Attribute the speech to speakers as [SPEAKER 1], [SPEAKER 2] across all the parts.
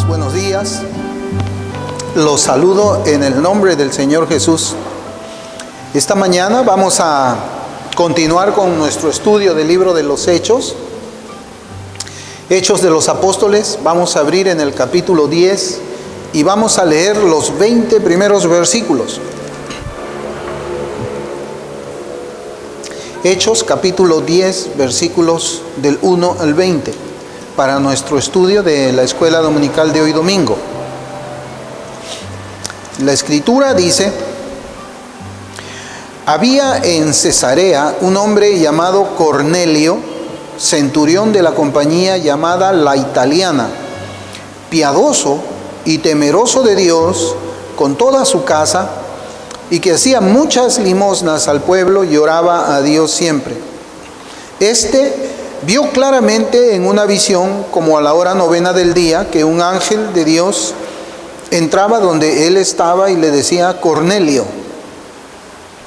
[SPEAKER 1] buenos días. Los saludo en el nombre del Señor Jesús. Esta mañana vamos a continuar con nuestro estudio del libro de los Hechos. Hechos de los Apóstoles. Vamos a abrir en el capítulo 10 y vamos a leer los 20 primeros versículos. Hechos capítulo 10, versículos del 1 al 20, para nuestro estudio de la escuela dominical de hoy domingo. La escritura dice: había en Cesarea un hombre llamado Cornelio, centurión de la compañía llamada La Italiana, piadoso y temeroso de Dios con toda su casa, y que hacía muchas limosnas al pueblo y oraba a Dios siempre. Este vio claramente en una visión, como a la hora 9 del día, que un ángel de Dios entraba donde él estaba y le decía: Cornelio.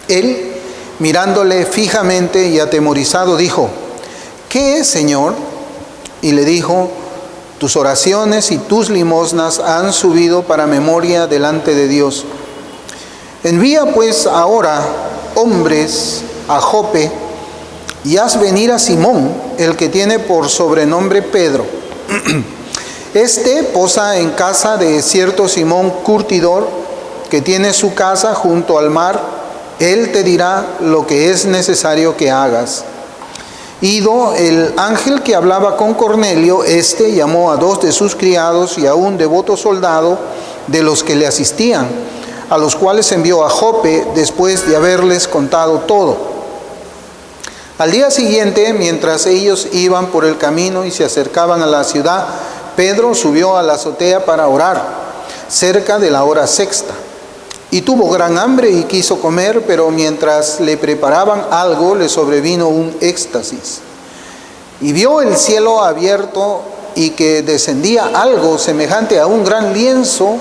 [SPEAKER 1] Él, mirándole fijamente y atemorizado, dijo: ¿qué es, Señor? Y le dijo: tus oraciones y tus limosnas han subido para memoria delante de Dios. Envía pues ahora hombres a Jope y haz venir a Simón, el que tiene por sobrenombre Pedro. Este posa en casa de cierto Simón curtidor, que tiene su casa junto al mar. Él te dirá lo que es necesario que hagas. Ido el ángel que hablaba con Cornelio, este llamó a 2 de sus criados y a un devoto soldado de los que le asistían, a los cuales envió a Jope después de haberles contado todo. Al día siguiente, mientras ellos iban por el camino y se acercaban a la ciudad, Pedro subió a la azotea para orar, cerca de la hora sexta. Y tuvo gran hambre y quiso comer, pero mientras le preparaban algo, le sobrevino un éxtasis. Y vio el cielo abierto y que descendía algo semejante a un gran lienzo,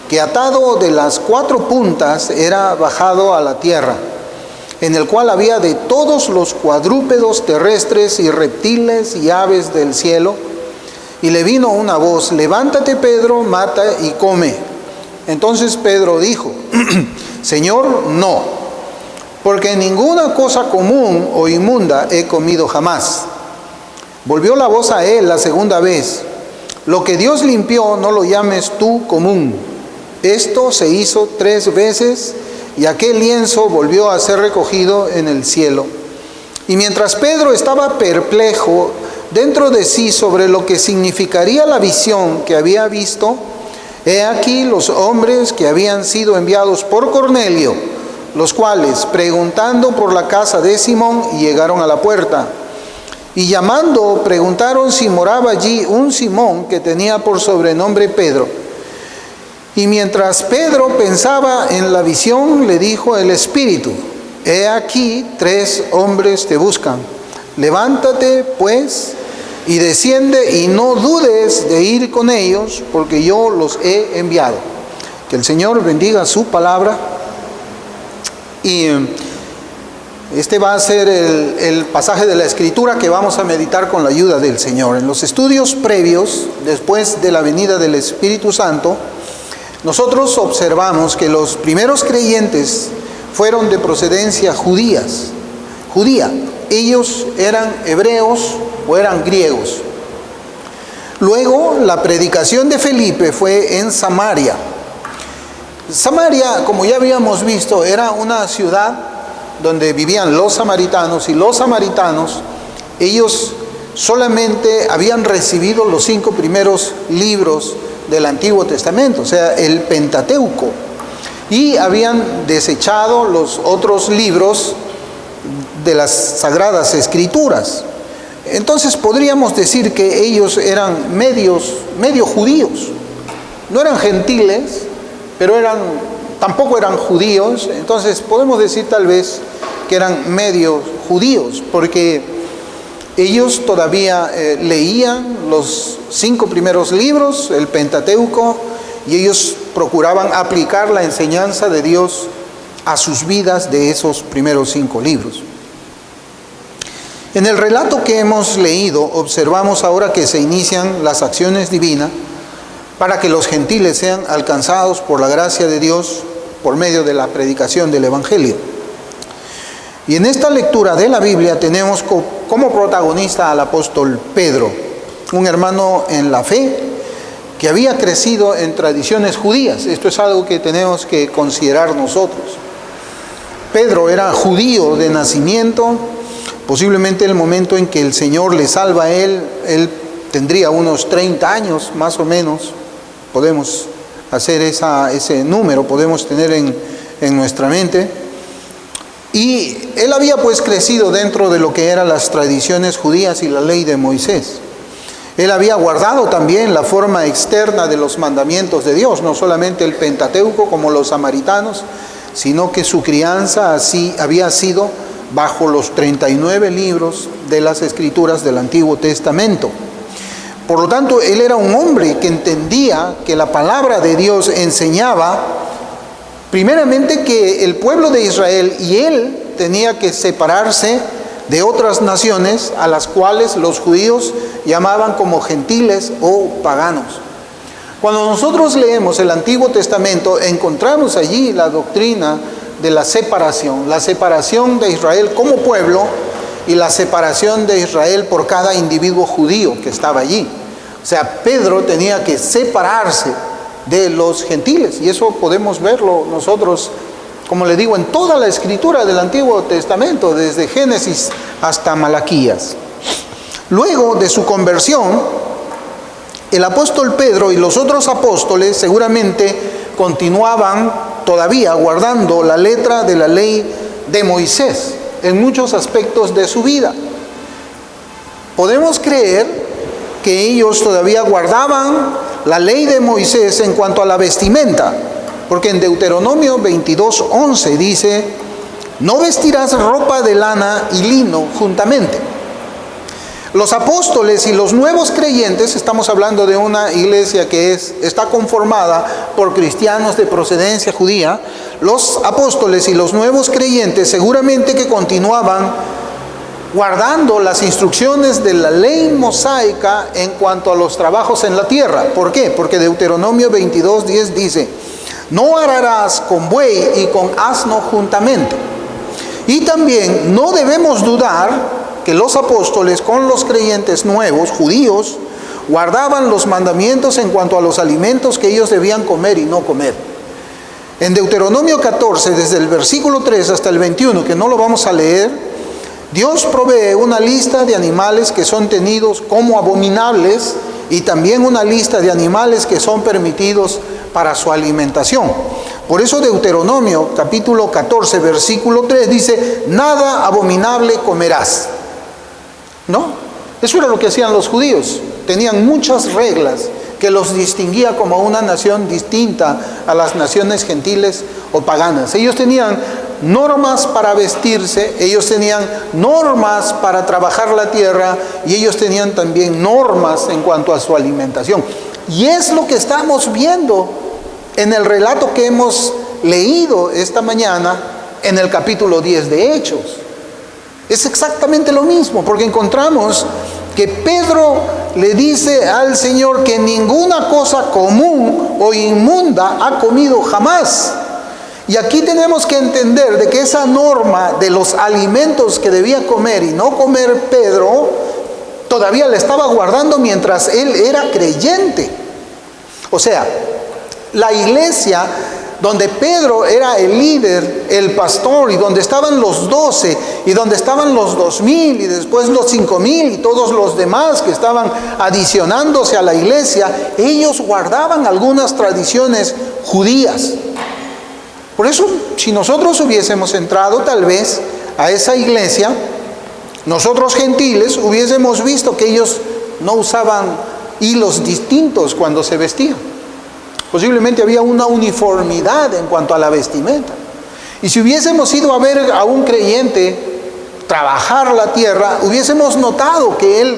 [SPEAKER 1] que atado de las 4 puntas era bajado a la tierra, en el cual había de todos los cuadrúpedos terrestres y reptiles y aves del cielo. Y le vino una voz: levántate, Pedro, mata y come. Entonces Pedro dijo: Señor, no, porque ninguna cosa común o inmunda he comido jamás. Volvió la voz a él la segunda vez: lo que Dios limpió, no lo llames tú común. Esto se hizo 3 veces, y aquel lienzo volvió a ser recogido en el cielo. Y mientras Pedro estaba perplejo dentro de sí sobre lo que significaría la visión que había visto, he aquí los hombres que habían sido enviados por Cornelio, los cuales, preguntando por la casa de Simón, llegaron a la puerta. Y llamando, preguntaron si moraba allí un Simón que tenía por sobrenombre Pedro. Y mientras Pedro pensaba en la visión, le dijo el Espíritu: he aquí 3 hombres te buscan. Levántate pues y desciende, y no dudes de ir con ellos, porque yo los he enviado. Que el Señor bendiga su palabra. Y este va a ser el pasaje de la Escritura que vamos a meditar con la ayuda del Señor. En los estudios previos, después de la venida del Espíritu Santo, nosotros observamos que los primeros creyentes fueron de procedencia judía. Ellos eran hebreos o eran griegos. Luego, la predicación de Felipe fue en Samaria. Samaria, como ya habíamos visto, era una ciudad donde vivían los samaritanos, y los samaritanos, ellos solamente habían recibido los 5 primeros libros del Antiguo Testamento, o sea, el Pentateuco, y habían desechado los otros libros de las Sagradas Escrituras. Entonces podríamos decir que ellos eran medio judíos. No eran gentiles, pero tampoco eran judíos. Entonces podemos decir tal vez que eran medio judíos, porque ellos todavía leían los 5 primeros libros, el Pentateuco, y ellos procuraban aplicar la enseñanza de Dios a sus vidas de esos primeros 5 libros. En el relato que hemos leído, observamos ahora que se inician las acciones divinas para que los gentiles sean alcanzados por la gracia de Dios por medio de la predicación del Evangelio. Y en esta lectura de la Biblia tenemos como protagonista al apóstol Pedro, un hermano en la fe que había crecido en tradiciones judías. Esto es algo que tenemos que considerar nosotros. Pedro era judío de nacimiento. Posiblemente el momento en que el Señor le salva a él tendría unos 30 años más o menos. Podemos hacer ese número, podemos tener en nuestra mente. Y él había pues crecido dentro de lo que eran las tradiciones judías y la ley de Moisés. Él había guardado también la forma externa de los mandamientos de Dios, no solamente el Pentateuco como los samaritanos, sino que su crianza así había sido bajo los 39 libros de las Escrituras del Antiguo Testamento. Por lo tanto, él era un hombre que entendía que la palabra de Dios enseñaba, primeramente, que el pueblo de Israel y él tenía que separarse de otras naciones a las cuales los judíos llamaban como gentiles o paganos. Cuando nosotros leemos el Antiguo Testamento, encontramos allí la doctrina de la separación de Israel como pueblo y la separación de Israel por cada individuo judío que estaba allí. O sea, Pedro tenía que separarse de los gentiles, y eso podemos verlo nosotros, como le digo, en toda la escritura del Antiguo Testamento, desde Génesis hasta Malaquías. Luego de su conversión, el apóstol Pedro y los otros apóstoles seguramente continuaban todavía guardando la letra de la ley de Moisés en muchos aspectos de su vida. Podemos creer que ellos todavía guardaban la ley de Moisés en cuanto a la vestimenta, porque en Deuteronomio 22:11 dice: no vestirás ropa de lana y lino juntamente. Los apóstoles y los nuevos creyentes, estamos hablando de una iglesia que está conformada por cristianos de procedencia judía, los apóstoles y los nuevos creyentes seguramente que continuaban guardando las instrucciones de la ley mosaica en cuanto a los trabajos en la tierra. ¿Por qué? Porque Deuteronomio 22:10 dice: no ararás con buey y con asno juntamente. Y también no debemos dudar que los apóstoles con los creyentes nuevos, judíos, guardaban los mandamientos en cuanto a los alimentos que ellos debían comer y no comer. En Deuteronomio 14, desde el versículo 3 hasta el 21, que no lo vamos a leer, Dios provee una lista de animales que son tenidos como abominables y también una lista de animales que son permitidos para su alimentación. Por eso Deuteronomio capítulo 14, versículo 3 dice: nada abominable comerás. ¿No? Eso era lo que hacían los judíos. Tenían muchas reglas que los distinguía como una nación distinta a las naciones gentiles o paganas. Ellos tenían normas para vestirse, ellos tenían normas para trabajar la tierra y ellos tenían también normas en cuanto a su alimentación. Y es lo que estamos viendo en el relato que hemos leído esta mañana en el capítulo 10 de Hechos. Es exactamente lo mismo, porque encontramos que Pedro le dice al Señor que ninguna cosa común o inmunda ha comido jamás. Y aquí tenemos que entender de que esa norma de los alimentos que debía comer y no comer Pedro, todavía la estaba guardando mientras él era creyente. O sea, la iglesia donde Pedro era el líder, el pastor, y donde estaban los 12, y donde estaban los 2000, y después los 5000, y todos los demás que estaban adicionándose a la iglesia, ellos guardaban algunas tradiciones judías. Por eso, si nosotros hubiésemos entrado tal vez a esa iglesia, nosotros gentiles hubiésemos visto que ellos no usaban hilos distintos cuando se vestían. Posiblemente había una uniformidad en cuanto a la vestimenta. Y si hubiésemos ido a ver a un creyente trabajar la tierra, hubiésemos notado que él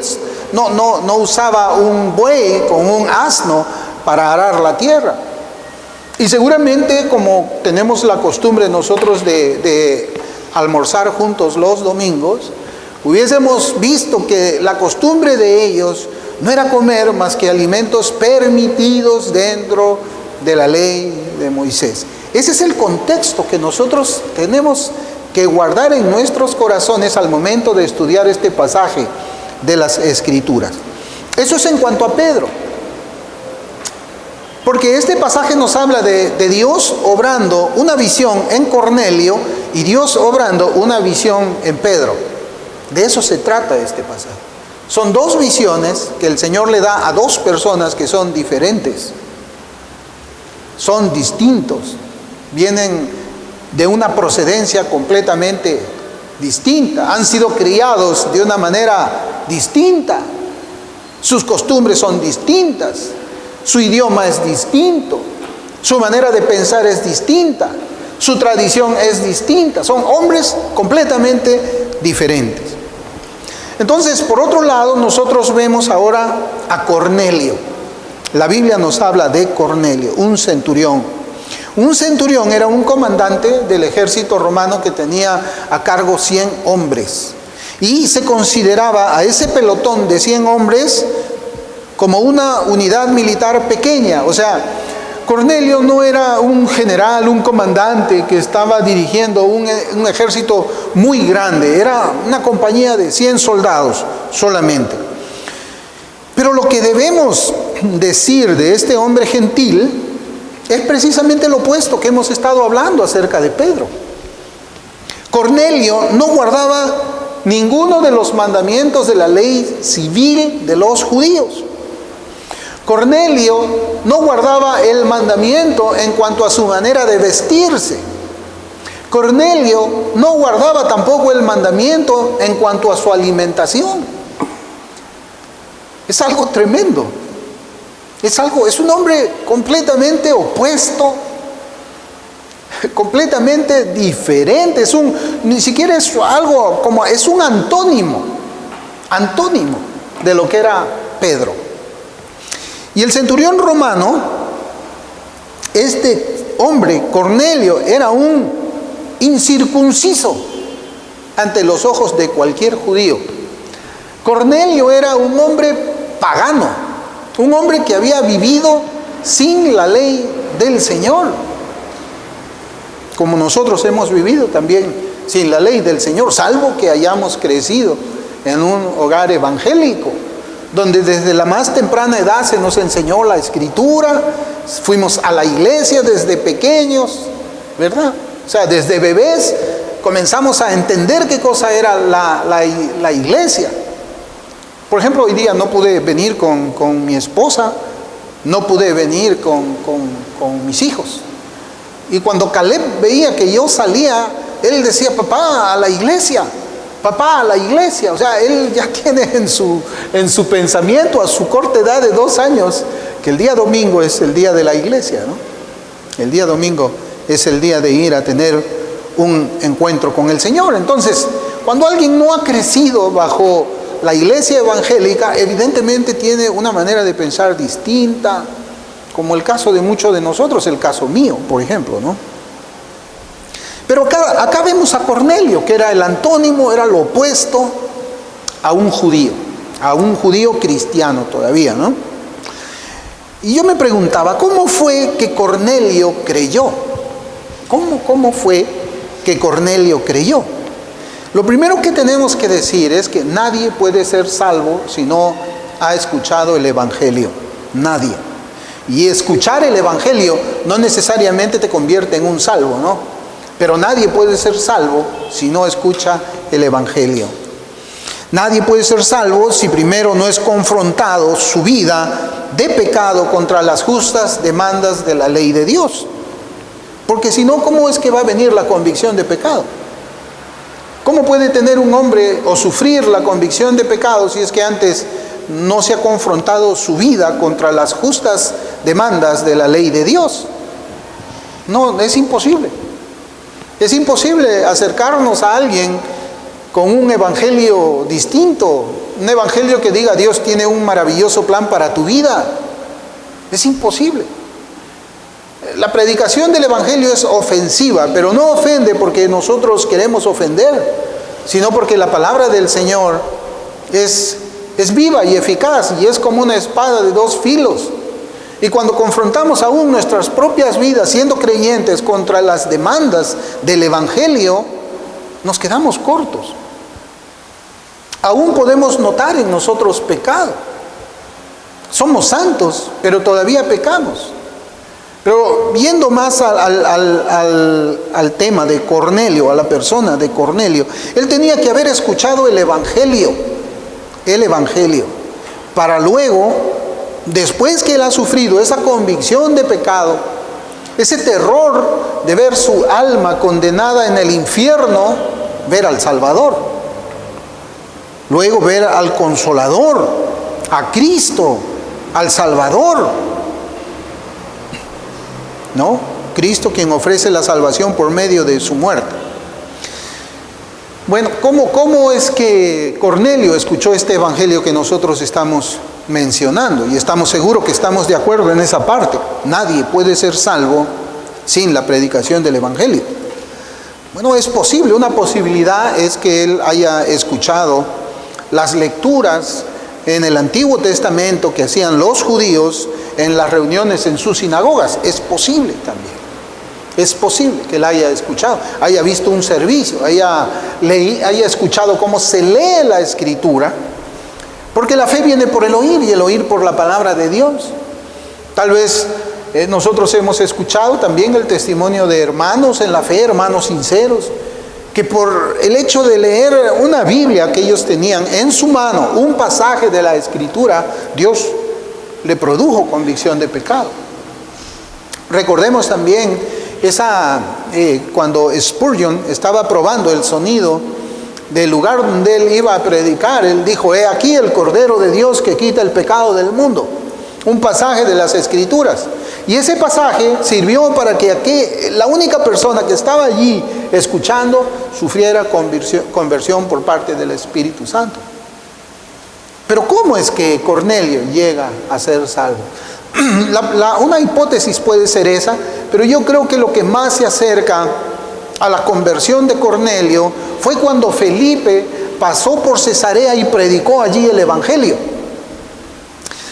[SPEAKER 1] no usaba un buey con un asno para arar la tierra. Y seguramente, como tenemos la costumbre nosotros de almorzar juntos los domingos, hubiésemos visto que la costumbre de ellos no era comer más que alimentos permitidos dentro de la ley de Moisés. Ese es el contexto que nosotros tenemos que guardar en nuestros corazones al momento de estudiar este pasaje de las Escrituras. Eso es en cuanto a Pedro. Porque este pasaje nos habla de Dios obrando una visión en Cornelio y Dios obrando una visión en Pedro. De eso se trata este pasaje. Son dos visiones que el Señor le da a dos personas que son diferentes. Son distintos. Vienen de una procedencia completamente distinta. Han sido criados de una manera distinta. Sus costumbres son distintas. Su idioma es distinto. Su manera de pensar es distinta. Su tradición es distinta. Son hombres completamente diferentes. Entonces, por otro lado, nosotros vemos ahora a Cornelio. La Biblia nos habla de Cornelio, un centurión. Un centurión era un comandante del ejército romano que tenía a cargo 100 hombres. Y se consideraba a ese pelotón de 100 hombres como una unidad militar pequeña. O sea, Cornelio no era un general, un comandante que estaba dirigiendo un ejército muy grande. Era una compañía de 100 soldados solamente. Pero lo que debemos decir de este hombre gentil es precisamente lo opuesto que hemos estado hablando acerca de Pedro. Cornelio no guardaba ninguno de los mandamientos de la ley civil de los judíos. Cornelio no guardaba el mandamiento en cuanto a su manera de vestirse. Cornelio no guardaba tampoco el mandamiento en cuanto a su alimentación. Es algo tremendo. Es un hombre completamente opuesto, completamente diferente. Ni siquiera es algo como, es un antónimo de lo que era Pedro. Y el centurión romano, este hombre, Cornelio, era un incircunciso ante los ojos de cualquier judío. Cornelio era un hombre pagano, un hombre que había vivido sin la ley del Señor, como nosotros hemos vivido también sin la ley del Señor, salvo que hayamos crecido en un hogar evangélico, donde desde la más temprana edad se nos enseñó la Escritura, fuimos a la iglesia desde pequeños, ¿verdad? O sea, desde bebés comenzamos a entender qué cosa era la iglesia. Por ejemplo, hoy día no pude venir con mi esposa, no pude venir con mis hijos. Y cuando Caleb veía que yo salía, él decía, papá, a la iglesia. Papá, a la iglesia. O sea, él ya tiene en su pensamiento, a su corta edad de 2 años, que el día domingo es el día de la iglesia, ¿no? El día domingo es el día de ir a tener un encuentro con el Señor. Entonces, cuando alguien no ha crecido bajo la iglesia evangélica, evidentemente tiene una manera de pensar distinta, como el caso de muchos de nosotros, el caso mío, por ejemplo, ¿no? Pero acá vemos a Cornelio, que era el antónimo, era lo opuesto a un judío cristiano todavía, ¿no? Y yo me preguntaba, ¿cómo fue que Cornelio creyó? ¿Cómo fue que Cornelio creyó? Lo primero que tenemos que decir es que nadie puede ser salvo si no ha escuchado el Evangelio. Nadie. Y escuchar el Evangelio no necesariamente te convierte en un salvo, ¿no? Pero nadie puede ser salvo si no escucha el Evangelio. Nadie puede ser salvo si primero no es confrontado su vida de pecado contra las justas demandas de la ley de Dios. Porque si no, ¿cómo es que va a venir la convicción de pecado? ¿Cómo puede tener un hombre o sufrir la convicción de pecado si es que antes no se ha confrontado su vida contra las justas demandas de la ley de Dios? No, es imposible. Es imposible acercarnos a alguien con un evangelio distinto, un evangelio que diga Dios tiene un maravilloso plan para tu vida. Es imposible. La predicación del evangelio es ofensiva, pero no ofende porque nosotros queremos ofender, sino porque la palabra del Señor es es viva y eficaz y es como una espada de dos filos. Y cuando confrontamos aún nuestras propias vidas siendo creyentes contra las demandas del Evangelio, nos quedamos cortos. Aún podemos notar en nosotros pecado. Somos santos, pero todavía pecamos. Pero viendo más al tema de Cornelio, a la persona de Cornelio, él tenía que haber escuchado el Evangelio, para luego, después que él ha sufrido esa convicción de pecado, ese terror de ver su alma condenada en el infierno, ver al Salvador, luego ver al Consolador, a Cristo, al Salvador. ¿No? Cristo quien ofrece la salvación por medio de su muerte. Bueno, ¿cómo es que Cornelio escuchó este evangelio que nosotros estamos mencionando? Y estamos seguros que estamos de acuerdo en esa parte. Nadie puede ser salvo sin la predicación del evangelio. Bueno, es posible, una posibilidad es que él haya escuchado las lecturas en el Antiguo Testamento que hacían los judíos en las reuniones en sus sinagogas. Es posible también. Es posible que él haya escuchado, haya visto un servicio, haya escuchado cómo se lee la Escritura, porque la fe viene por el oír y el oír por la palabra de Dios. Tal vez nosotros hemos escuchado también el testimonio de hermanos en la fe, hermanos sinceros, que por el hecho de leer una Biblia que ellos tenían en su mano, un pasaje de la Escritura, Dios le produjo convicción de pecado. Recordemos también cuando Spurgeon estaba probando el sonido del lugar donde él iba a predicar, él dijo: he aquí el Cordero de Dios que quita el pecado del mundo. Un pasaje de las Escrituras. Y ese pasaje sirvió para que la única persona que estaba allí escuchando sufriera conversión por parte del Espíritu Santo. Pero ¿cómo es que Cornelio llega a ser salvo? Una hipótesis puede ser esa, pero yo creo que lo que más se acerca a la conversión de Cornelio fue cuando Felipe pasó por Cesarea y predicó allí el Evangelio.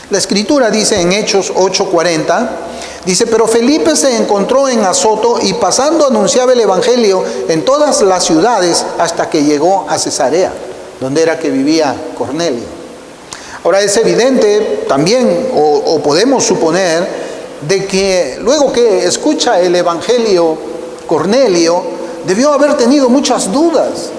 [SPEAKER 1] La Escritura dice en Hechos 8:40, dice: pero Felipe se encontró en Azoto y pasando anunciaba el Evangelio en todas las ciudades hasta que llegó a Cesarea, donde era que vivía Cornelio. Ahora es evidente también, o podemos suponer, de que luego que escucha el Evangelio Cornelio, debió haber tenido muchas dudas.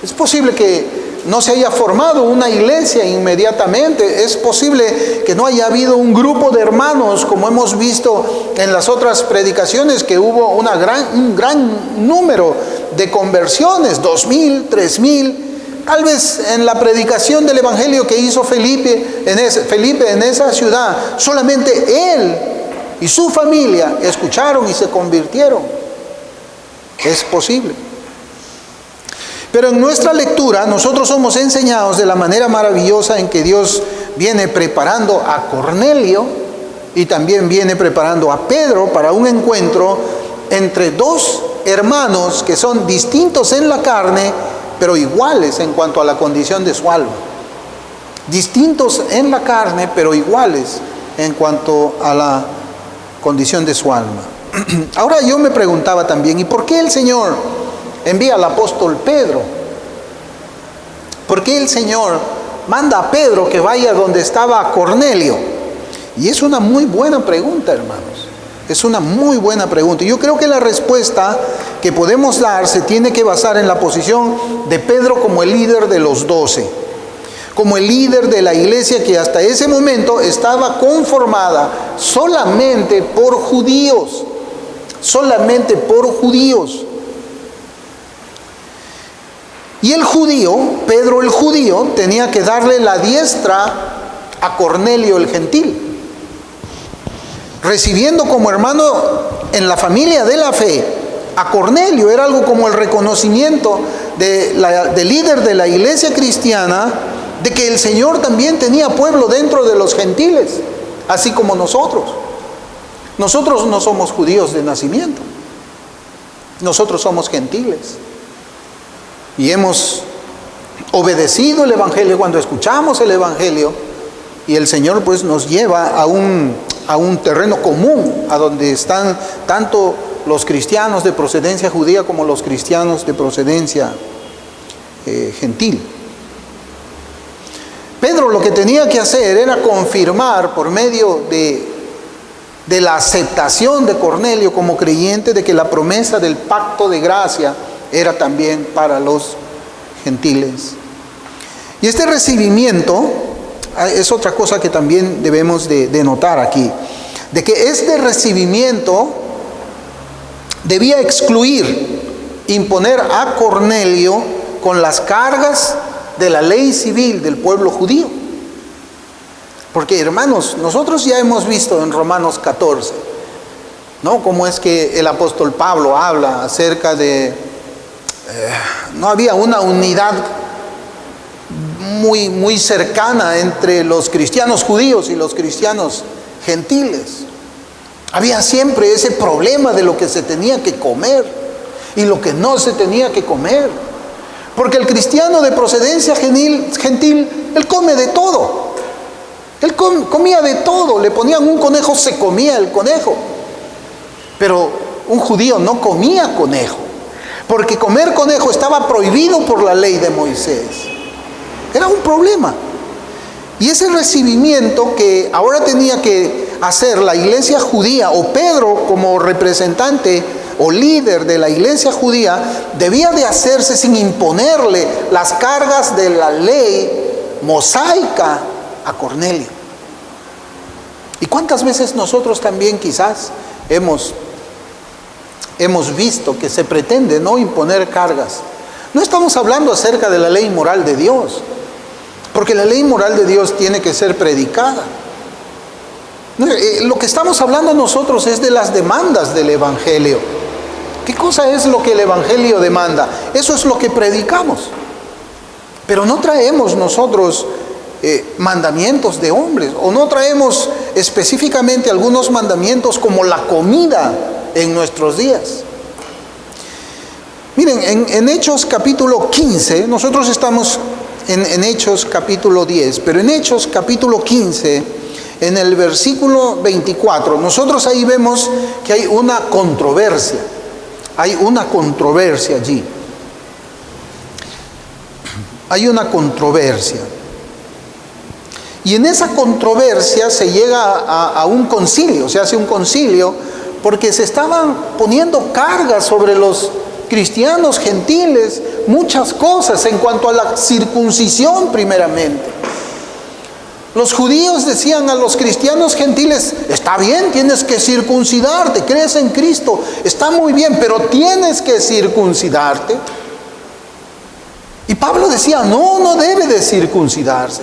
[SPEAKER 1] Es posible que no se haya formado una iglesia inmediatamente. Es posible que no haya habido un grupo de hermanos, como hemos visto en las otras predicaciones, que hubo un gran número de conversiones, 2,000, 3,000. Tal vez en la predicación del Evangelio que hizo Felipe en esa ciudad, solamente él y su familia escucharon y se convirtieron. Es posible. Pero en nuestra lectura nosotros somos enseñados de la manera maravillosa en que Dios viene preparando a Cornelio y también viene preparando a Pedro para un encuentro entre dos hermanos que son distintos en la carne, pero iguales en cuanto a la condición de su alma. Distintos en la carne, pero iguales en cuanto a la condición de su alma. Ahora yo me preguntaba también, ¿y por qué el Señor envía al apóstol Pedro? ¿Por qué el Señor manda a Pedro que vaya donde estaba Cornelio? Y es una muy buena pregunta, hermanos. Es una muy buena pregunta. Yo creo que la respuesta que podemos dar se tiene que basar en la posición de Pedro como el líder de los 12, como el líder de la iglesia que hasta ese momento estaba conformada solamente por judíos. Solamente por judíos. Y el judío, Pedro el judío, tenía que darle la diestra a Cornelio el gentil. Recibiendo como hermano en la familia de la fe a Cornelio era algo como el reconocimiento del líder de la iglesia cristiana de que el Señor también tenía pueblo dentro de los gentiles, así como nosotros. Nosotros no somos judíos de nacimiento, nosotros somos gentiles y hemos obedecido el Evangelio, cuando escuchamos el Evangelio, y el Señor pues nos lleva a un terreno común, a donde están tanto los cristianos de procedencia judía como los cristianos de procedencia gentil. Pedro lo que tenía que hacer era confirmar por medio de la aceptación de Cornelio como creyente de que la promesa del pacto de gracia era también para los gentiles. Y este recibimiento es otra cosa que también debemos de notar aquí, de que este recibimiento debía excluir, imponer a Cornelio con las cargas de la ley civil del pueblo judío. Porque, hermanos, nosotros ya hemos visto en Romanos 14, ¿no?, cómo es que el apóstol Pablo habla acerca de, no había una unidad muy cercana entre los cristianos judíos y los cristianos gentiles. Había siempre ese problema de lo que se tenía que comer y lo que no se tenía que comer. Porque el cristiano de procedencia gentil, él come de todo. Él comía de todo. Le ponían un conejo, se comía el conejo. Pero un judío no comía conejo, porque comer conejo estaba prohibido por la ley de Moisés. Era un problema. Y ese recibimiento que ahora tenía que hacer la iglesia judía, o Pedro como representante o líder de la iglesia judía, debía de hacerse sin imponerle las cargas de la ley mosaica a Cornelio. ¿Y cuántas veces nosotros también quizás hemos visto que se pretende no imponer cargas? No estamos hablando acerca de la ley moral de Dios, porque la ley moral de Dios tiene que ser predicada. Lo que estamos hablando nosotros es de las demandas del Evangelio. ¿Qué cosa es lo que el Evangelio demanda? Eso es lo que predicamos. Pero no traemos nosotros mandamientos de hombres, o no traemos específicamente algunos mandamientos como la comida en nuestros días. Miren, en Hechos capítulo 15, nosotros estamos en Hechos capítulo 10, pero en Hechos capítulo 15, en el versículo 24, nosotros ahí vemos que hay una controversia. Hay una controversia allí. Hay una controversia. Y en esa controversia se llega a un concilio, se hace un concilio, porque se estaban poniendo cargas sobre los cristianos gentiles, muchas cosas en cuanto a la circuncisión primeramente. Los judíos decían a los cristianos gentiles: está bien, tienes que circuncidarte, crees en Cristo, está muy bien, pero tienes que circuncidarte. Y Pablo decía: no debe de circuncidarse.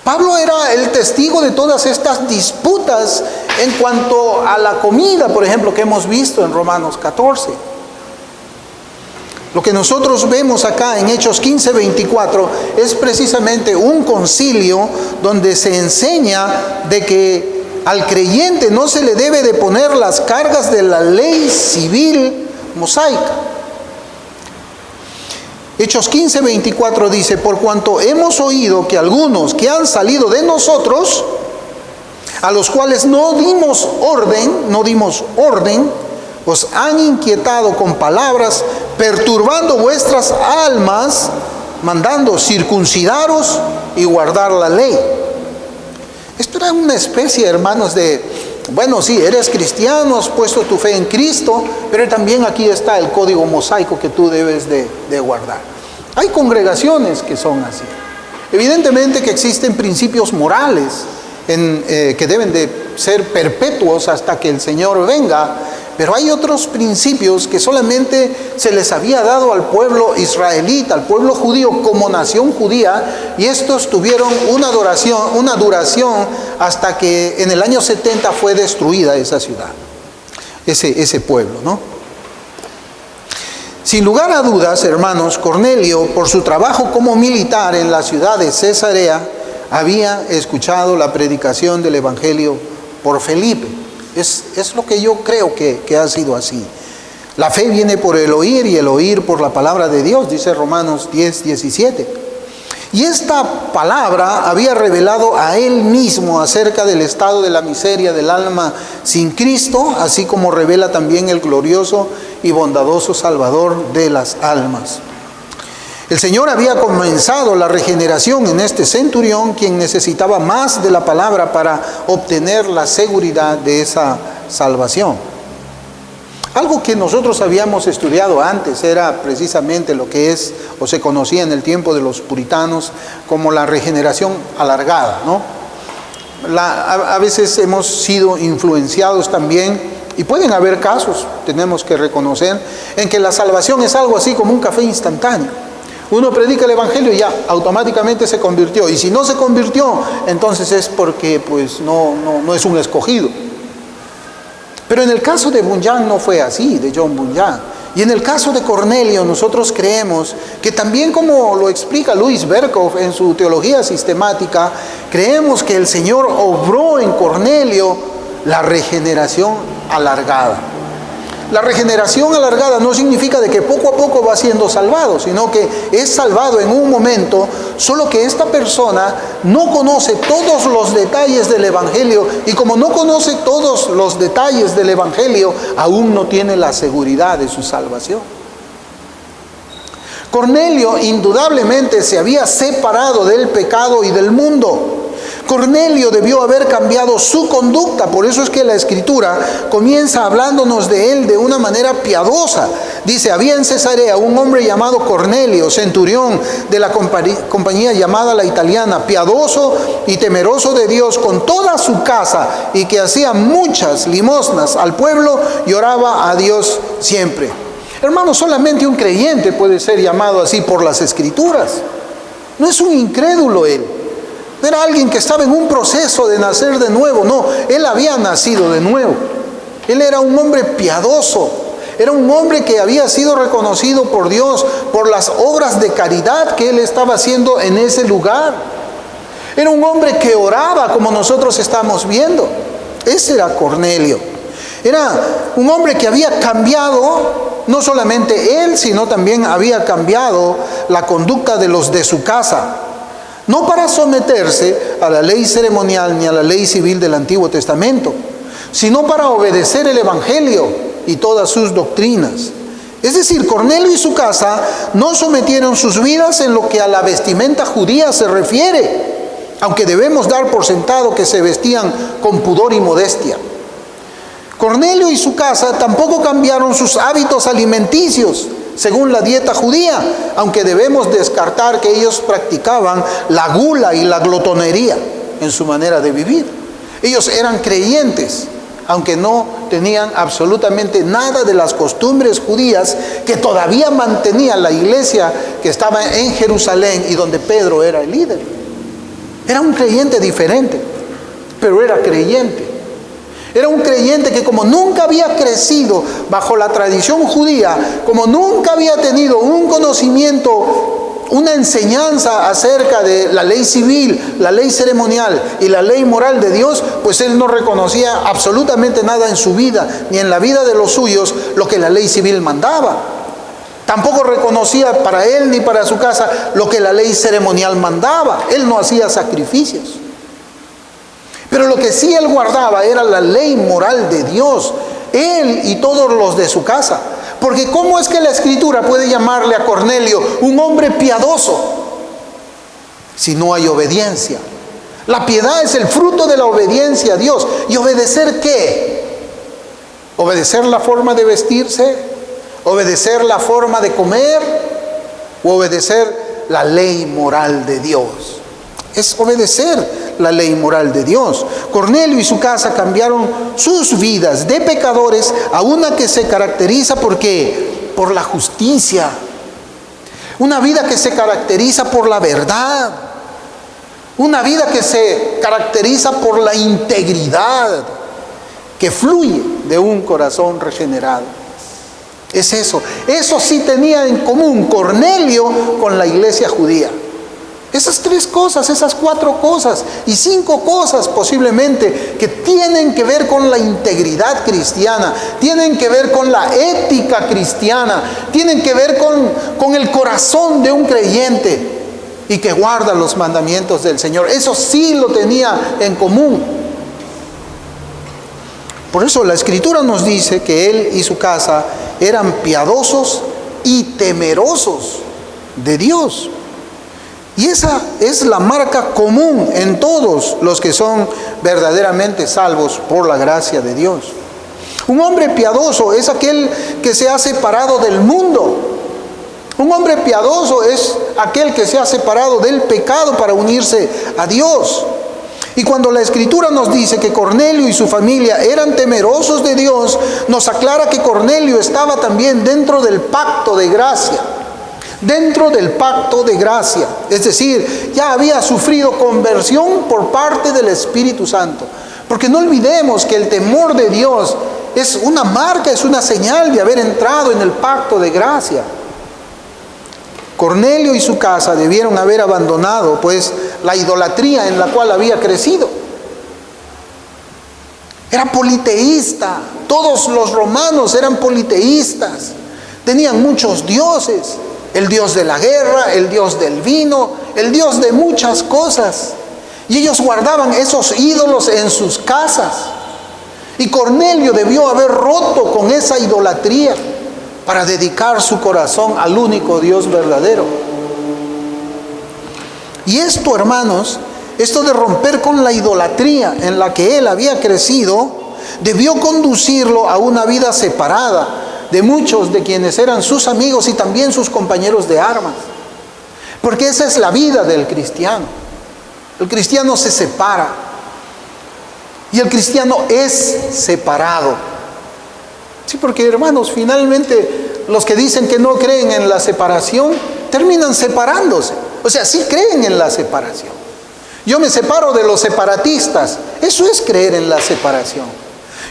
[SPEAKER 1] Pablo era el testigo de todas estas disputas en cuanto a la comida, por ejemplo, que hemos visto en Romanos 14. Lo que nosotros vemos acá en Hechos 15:24 es precisamente un concilio donde se enseña de que al creyente no se le debe de poner las cargas de la ley civil mosaica. Hechos 15:24 dice: por cuanto hemos oído que algunos que han salido de nosotros, a los cuales no dimos orden, os han inquietado con palabras, perturbando vuestras almas, mandando circuncidaros y guardar la ley. Esto era una especie, hermanos, de, bueno, sí, eres cristiano, has puesto tu fe en Cristo, pero también aquí está el código mosaico que tú debes de guardar. Hay congregaciones que son así. Evidentemente que existen principios morales que deben de ser perpetuos hasta que el Señor venga, pero hay otros principios que solamente se les había dado al pueblo israelita, al pueblo judío como nación judía, y estos tuvieron una duración hasta que en el año 70 fue destruida esa ciudad, ese pueblo, ¿no? Sin lugar a dudas, hermanos, Cornelio, por su trabajo como militar en la ciudad de Cesarea, había escuchado la predicación del Evangelio por Felipe. Es lo que yo creo que ha sido así. La fe viene por el oír y el oír por la palabra de Dios, dice Romanos 10:17. Y esta palabra había revelado a él mismo acerca del estado de la miseria del alma sin Cristo, así como revela también el glorioso y bondadoso Salvador de las almas. El Señor había comenzado la regeneración en este centurión, quien necesitaba más de la palabra para obtener la seguridad de esa salvación. Algo que nosotros habíamos estudiado antes era precisamente lo que es o se conocía en el tiempo de los puritanos como la regeneración alargada, ¿no? A veces hemos sido influenciados también, y pueden haber casos, tenemos que reconocer, en que la salvación es algo así como un café instantáneo. Uno predica el evangelio y ya automáticamente se convirtió, y si no se convirtió, entonces es porque pues no es un escogido. Pero en el caso de Bunyan no fue así, de John Bunyan. Y en el caso de Cornelio nosotros creemos que también, como lo explica Louis Berkhof en su teología sistemática, creemos que el Señor obró en Cornelio la regeneración alargada. La regeneración alargada no significa de que poco a poco va siendo salvado, sino que es salvado en un momento, solo que esta persona no conoce todos los detalles del Evangelio, y como no conoce todos los detalles del Evangelio, aún no tiene la seguridad de su salvación. Cornelio indudablemente se había separado del pecado y del mundo. Cornelio debió haber cambiado su conducta, por eso es que la Escritura comienza hablándonos de él de una manera piadosa. Dice, había en Cesarea un hombre llamado Cornelio, centurión de la compañía llamada La Italiana, piadoso y temeroso de Dios con toda su casa, y que hacía muchas limosnas al pueblo y oraba a Dios siempre. Hermano, solamente un creyente puede ser llamado así por las Escrituras. No es un incrédulo él. No era alguien que estaba en un proceso de nacer de nuevo, no, él había nacido de nuevo. Él era un hombre piadoso, era un hombre que había sido reconocido por Dios por las obras de caridad que él estaba haciendo en ese lugar. Era un hombre que oraba, como nosotros estamos viendo. Ese era Cornelio. Era un hombre que había cambiado, no solamente él, sino también había cambiado la conducta de los de su casa. No para someterse a la ley ceremonial ni a la ley civil del Antiguo Testamento, sino para obedecer el Evangelio y todas sus doctrinas. Es decir, Cornelio y su casa no sometieron sus vidas en lo que a la vestimenta judía se refiere, aunque debemos dar por sentado que se vestían con pudor y modestia. Cornelio y su casa tampoco cambiaron sus hábitos alimenticios según la dieta judía, aunque debemos descartar que ellos practicaban la gula y la glotonería en su manera de vivir. Ellos eran creyentes, aunque no tenían absolutamente nada de las costumbres judías que todavía mantenía la iglesia que estaba en Jerusalén y donde Pedro era el líder. Era un creyente diferente, pero era creyente. Era un creyente que, como nunca había crecido bajo la tradición judía, como nunca había tenido un conocimiento, una enseñanza acerca de la ley civil, la ley ceremonial y la ley moral de Dios, pues él no reconocía absolutamente nada en su vida, ni en la vida de los suyos, lo que la ley civil mandaba. Tampoco reconocía para él ni para su casa lo que la ley ceremonial mandaba. Él no hacía sacrificios. Pero lo que sí él guardaba era la ley moral de Dios, él y todos los de su casa. Porque ¿cómo es que la Escritura puede llamarle a Cornelio un hombre piadoso si no hay obediencia? La piedad es el fruto de la obediencia a Dios. ¿Y obedecer qué? ¿Obedecer la forma de vestirse? ¿Obedecer la forma de comer? ¿O obedecer la ley moral de Dios? Es obedecer la ley moral de Dios. Cornelio y su casa cambiaron sus vidas de pecadores a una que se caracteriza por la justicia. Una vida que se caracteriza por la verdad. Una vida que se caracteriza por la integridad que fluye de un corazón regenerado. Es eso. Eso sí tenía en común Cornelio con la iglesia judía. Esas 3 cosas, esas 4 cosas y 5 cosas posiblemente que tienen que ver con la integridad cristiana, tienen que ver con la ética cristiana, tienen que ver con el corazón de un creyente y que guarda los mandamientos del Señor. Eso sí lo tenía en común. Por eso la Escritura nos dice que él y su casa eran piadosos y temerosos de Dios. Y esa es la marca común en todos los que son verdaderamente salvos por la gracia de Dios. Un hombre piadoso es aquel que se ha separado del mundo. Un hombre piadoso es aquel que se ha separado del pecado para unirse a Dios. Y cuando la Escritura nos dice que Cornelio y su familia eran temerosos de Dios, nos aclara que Cornelio estaba también dentro del pacto de gracia. Dentro del pacto de gracia, es decir, ya había sufrido conversión por parte del Espíritu Santo. Porque no olvidemos que el temor de Dios es una marca, es una señal de haber entrado en el pacto de gracia. Cornelio y su casa debieron haber abandonado, pues, la idolatría en la cual había crecido. Era politeísta, todos los romanos eran politeístas, tenían muchos dioses. El dios de la guerra, el dios del vino, el dios de muchas cosas. Y ellos guardaban esos ídolos en sus casas. Y Cornelio debió haber roto con esa idolatría para dedicar su corazón al único Dios verdadero. Y esto, hermanos, esto de romper con la idolatría en la que él había crecido, debió conducirlo a una vida separada de muchos de quienes eran sus amigos y también sus compañeros de armas. Porque esa es la vida del cristiano. El cristiano se separa. Y el cristiano es separado. Sí, porque hermanos, finalmente los que dicen que no creen en la separación, terminan separándose. O sea, sí creen en la separación. Yo me separo de los separatistas. Eso es creer en la separación.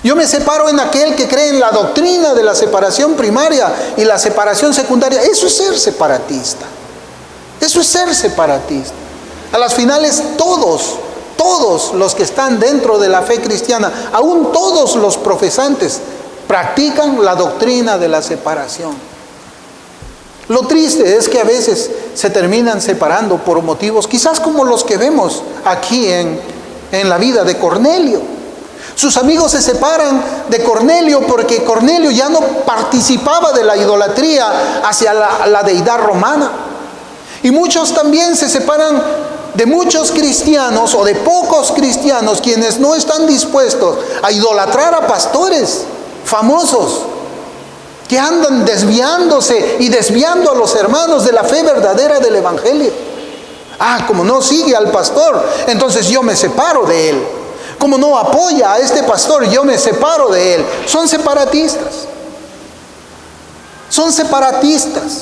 [SPEAKER 1] Yo me separo en aquel que cree en la doctrina de la separación primaria y la separación secundaria. Eso es ser separatista. Eso es ser separatista. A las finales todos los que están dentro de la fe cristiana, aún todos los profesantes, practican la doctrina de la separación. Lo triste es que a veces se terminan separando por motivos quizás como los que vemos aquí en la vida de Cornelio. Sus amigos se separan de Cornelio porque Cornelio ya no participaba de la idolatría hacia la deidad romana. Y muchos también se separan de muchos cristianos o de pocos cristianos quienes no están dispuestos a idolatrar a pastores famosos que andan desviándose y desviando a los hermanos de la fe verdadera del Evangelio. Como no sigue al pastor, entonces yo me separo de él. Como no apoya a este pastor, yo me separo de él. Son separatistas. Son separatistas.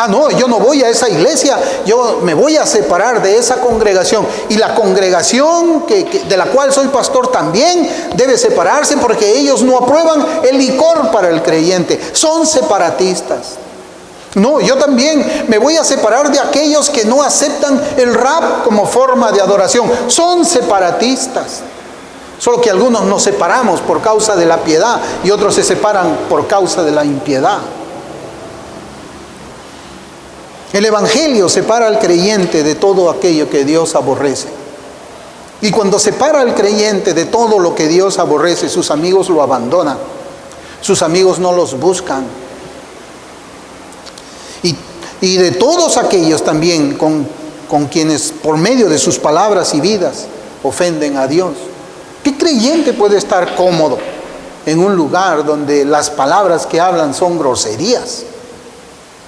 [SPEAKER 1] No, yo no voy a esa iglesia, yo me voy a separar de esa congregación. Y la congregación de la cual soy pastor también debe separarse porque ellos no aprueban el licor para el creyente. Son separatistas. No, yo también me voy a separar de aquellos que no aceptan el rap como forma de adoración. Son separatistas. Solo que algunos nos separamos por causa de la piedad y otros se separan por causa de la impiedad. El Evangelio separa al creyente de todo aquello que Dios aborrece. Y cuando separa al creyente de todo lo que Dios aborrece, sus amigos lo abandonan. Sus amigos no los buscan. Y de todos aquellos también con quienes por medio de sus palabras y vidas ofenden a Dios. ¿Qué creyente puede estar cómodo en un lugar donde las palabras que hablan son groserías?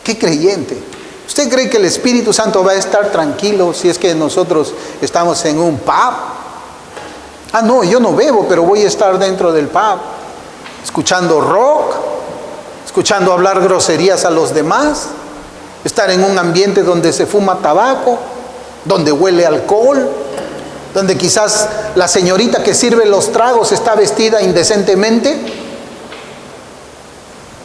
[SPEAKER 1] ¿Qué creyente? ¿Usted cree que el Espíritu Santo va a estar tranquilo si es que nosotros estamos en un pub? No, yo no bebo, pero voy a estar dentro del pub, escuchando rock, escuchando hablar groserías a los demás, estar en un ambiente donde se fuma tabaco, donde huele alcohol, donde quizás la señorita que sirve los tragos está vestida indecentemente.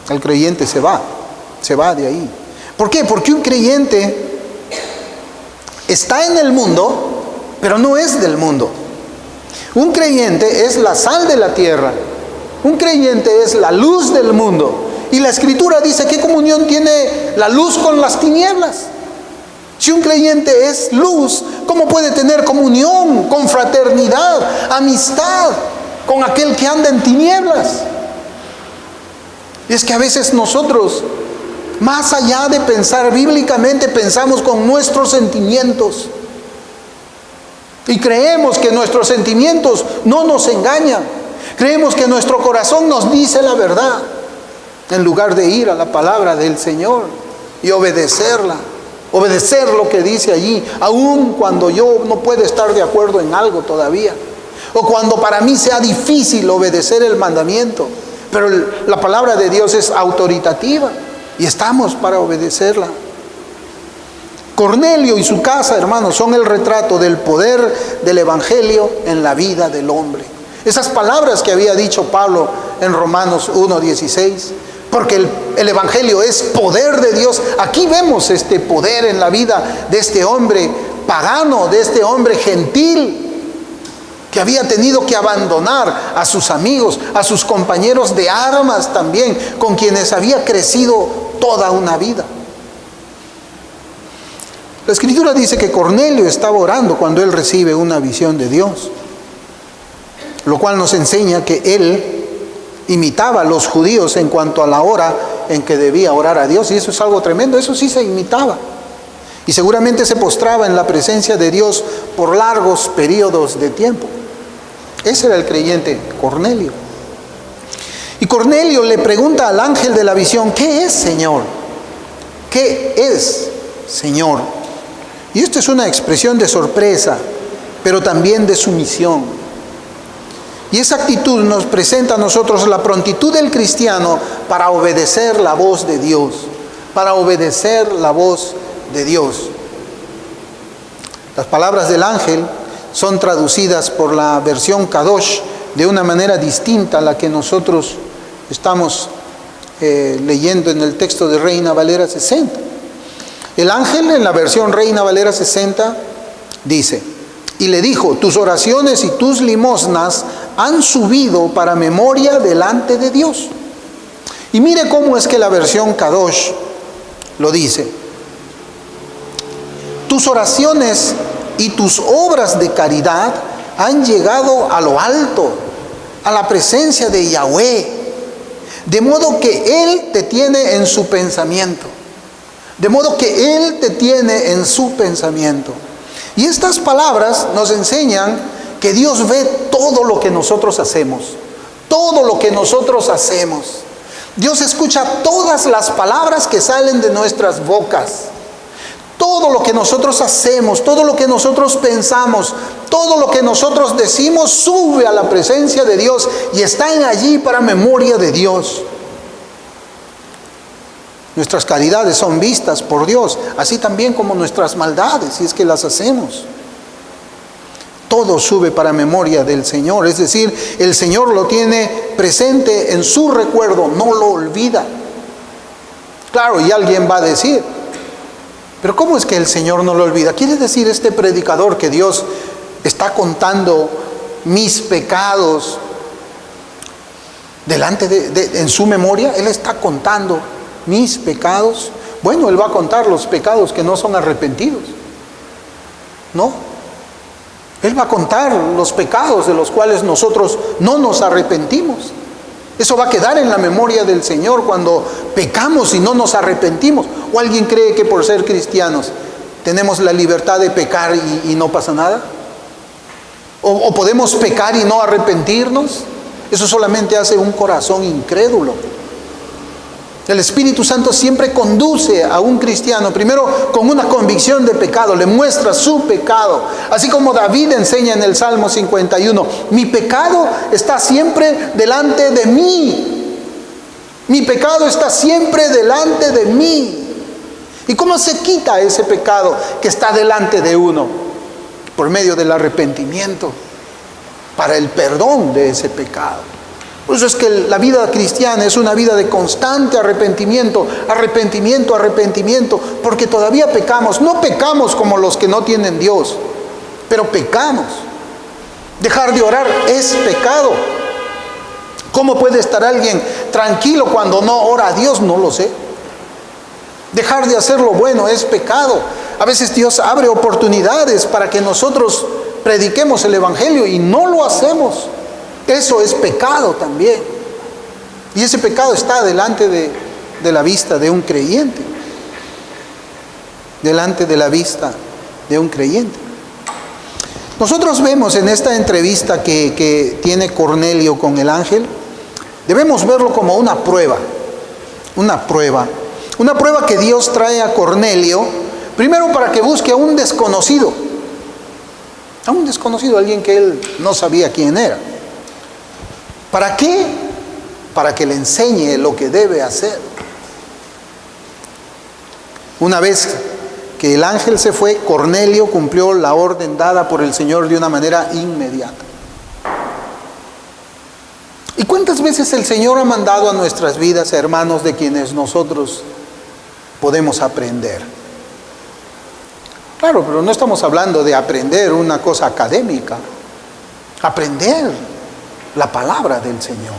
[SPEAKER 1] El creyente se va de ahí. ¿Por qué? Porque un creyente está en el mundo, pero no es del mundo. Un creyente es la sal de la tierra. Un creyente es la luz del mundo. Y la Escritura dice, ¿qué comunión tiene la luz con las tinieblas? Si un creyente es luz, ¿cómo puede tener comunión, confraternidad, amistad con aquel que anda en tinieblas? Y es que a veces nosotros, más allá de pensar bíblicamente, pensamos con nuestros sentimientos. Y creemos que nuestros sentimientos no nos engañan. Creemos que nuestro corazón nos dice la verdad, en lugar de ir a la palabra del Señor y obedecerla. Obedecer lo que dice allí, aun cuando yo no pueda estar de acuerdo en algo todavía. O cuando para mí sea difícil obedecer el mandamiento. Pero la palabra de Dios es autoritativa y estamos para obedecerla. Cornelio y su casa, hermanos, son el retrato del poder del Evangelio en la vida del hombre. Esas palabras que había dicho Pablo en Romanos 1:16, porque el Evangelio es poder de Dios. Aquí vemos este poder en la vida de este hombre pagano, de este hombre gentil, que había tenido que abandonar a sus amigos, a sus compañeros de armas también, con quienes había crecido toda una vida. La Escritura dice que Cornelio estaba orando cuando él recibe una visión de Dios, lo cual nos enseña que él imitaba a los judíos en cuanto a la hora en que debía orar a Dios, y eso es algo tremendo. Eso sí se imitaba, y seguramente se postraba en la presencia de Dios por largos periodos de tiempo. Ese era el creyente Cornelio. Y Cornelio le pregunta al ángel de la visión: ¿qué es, Señor? ¿Qué es, Señor? Y esto es una expresión de sorpresa, pero también de sumisión. Y esa actitud nos presenta a nosotros la prontitud del cristiano para obedecer la voz de Dios. Para obedecer la voz de Dios. Las palabras del ángel son traducidas por la versión Kadosh de una manera distinta a la que nosotros estamos leyendo en el texto de Reina Valera 60. El ángel en la versión Reina Valera 60 dice: y le dijo, tus oraciones y tus limosnas han subido para memoria delante de Dios. Y mire cómo es que la versión Kadosh lo dice: tus oraciones y tus obras de caridad han llegado a lo alto, a la presencia de Yahweh, de modo que Él te tiene en su pensamiento. De modo que Él te tiene en su pensamiento. Y estas palabras nos enseñan que Dios ve todo lo que nosotros hacemos. Todo lo que nosotros hacemos. Dios escucha todas las palabras que salen de nuestras bocas. Todo lo que nosotros hacemos, todo lo que nosotros pensamos, todo lo que nosotros decimos sube a la presencia de Dios y están allí para memoria de Dios. Nuestras caridades son vistas por Dios, así también como nuestras maldades, si es que las hacemos. Todo sube para memoria del Señor, es decir, el Señor lo tiene presente en su recuerdo, no lo olvida. Claro, y alguien va a decir, pero ¿cómo es que el Señor no lo olvida? ¿Quiere decir este predicador que Dios está contando mis pecados delante en su memoria? Él está contando mis pecados. Bueno, Él va a contar los pecados que no son arrepentidos. No. Él va a contar los pecados de los cuales nosotros no nos arrepentimos. Eso va a quedar en la memoria del Señor cuando pecamos y no nos arrepentimos. ¿O alguien cree que por ser cristianos tenemos la libertad de pecar y no pasa nada? ¿O podemos pecar y no arrepentirnos? Eso solamente hace un corazón incrédulo. El Espíritu Santo siempre conduce a un cristiano, primero con una convicción de pecado, le muestra su pecado. Así como David enseña en el Salmo 51, mi pecado está siempre delante de mí. Mi pecado está siempre delante de mí. ¿Y cómo se quita ese pecado que está delante de uno? Por medio del arrepentimiento, para el perdón de ese pecado. Por eso es que la vida cristiana es una vida de constante arrepentimiento, arrepentimiento, arrepentimiento, porque todavía pecamos. No pecamos como los que no tienen Dios, pero pecamos. Dejar de orar es pecado. ¿Cómo puede estar alguien tranquilo cuando no ora a Dios? No lo sé. Dejar de hacer lo bueno es pecado. A veces Dios abre oportunidades para que nosotros prediquemos el Evangelio y no lo hacemos. Eso es pecado también. Y ese pecado está delante de la vista de un creyente. Delante de la vista de un creyente. Nosotros vemos en esta entrevista que tiene Cornelio con el ángel, debemos verlo como una prueba. Una prueba que Dios trae a Cornelio, primero para que busque a un desconocido, alguien que él no sabía quién era. ¿Para qué? Para que le enseñe lo que debe hacer. Una vez que el ángel se fue, Cornelio cumplió la orden dada por el Señor de una manera inmediata. ¿Y cuántas veces el Señor ha mandado a nuestras vidas, hermanos, de quienes nosotros podemos aprender? Claro, pero no estamos hablando de aprender una cosa académica. Aprender la palabra del Señor.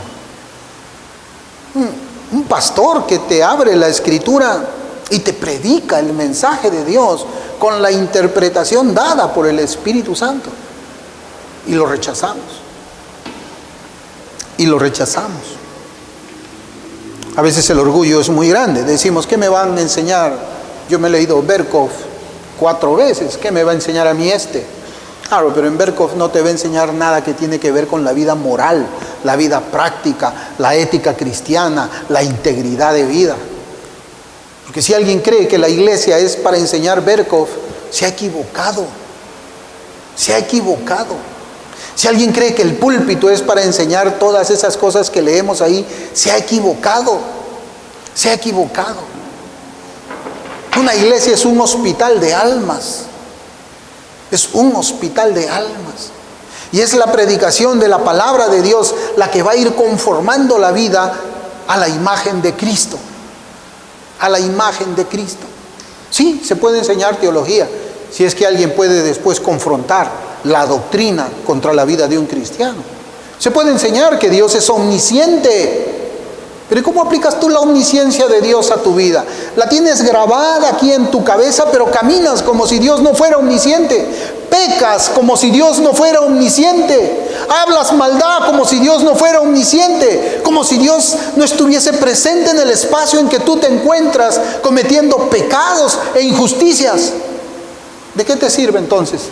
[SPEAKER 1] Un pastor que te abre la Escritura y te predica el mensaje de Dios con la interpretación dada por el Espíritu Santo. Y lo rechazamos. A veces el orgullo es muy grande. Decimos, ¿qué me van a enseñar? Yo me he leído Berkov 4 veces. ¿Qué me va a enseñar a mí este? Claro, pero en Berkov no te va a enseñar nada que tiene que ver con la vida moral, la vida práctica, la ética cristiana, la integridad de vida. Porque si alguien cree que la iglesia es para enseñar Berkov, se ha equivocado. Se ha equivocado. Si alguien cree que el púlpito es para enseñar todas esas cosas que leemos ahí, se ha equivocado. Se ha equivocado. Una iglesia es un hospital de almas. Es un hospital de almas. Y es la predicación de la palabra de Dios la que va a ir conformando la vida a la imagen de Cristo. A la imagen de Cristo. Sí, se puede enseñar teología, si es que alguien puede después confrontar la doctrina contra la vida de un cristiano. Se puede enseñar que Dios es omnisciente. Pero ¿cómo aplicas tú la omnisciencia de Dios a tu vida? La tienes grabada aquí en tu cabeza, pero caminas como si Dios no fuera omnisciente. Pecas como si Dios no fuera omnisciente. Hablas maldad como si Dios no fuera omnisciente. Como si Dios no estuviese presente en el espacio en que tú te encuentras cometiendo pecados e injusticias. ¿De qué te sirve entonces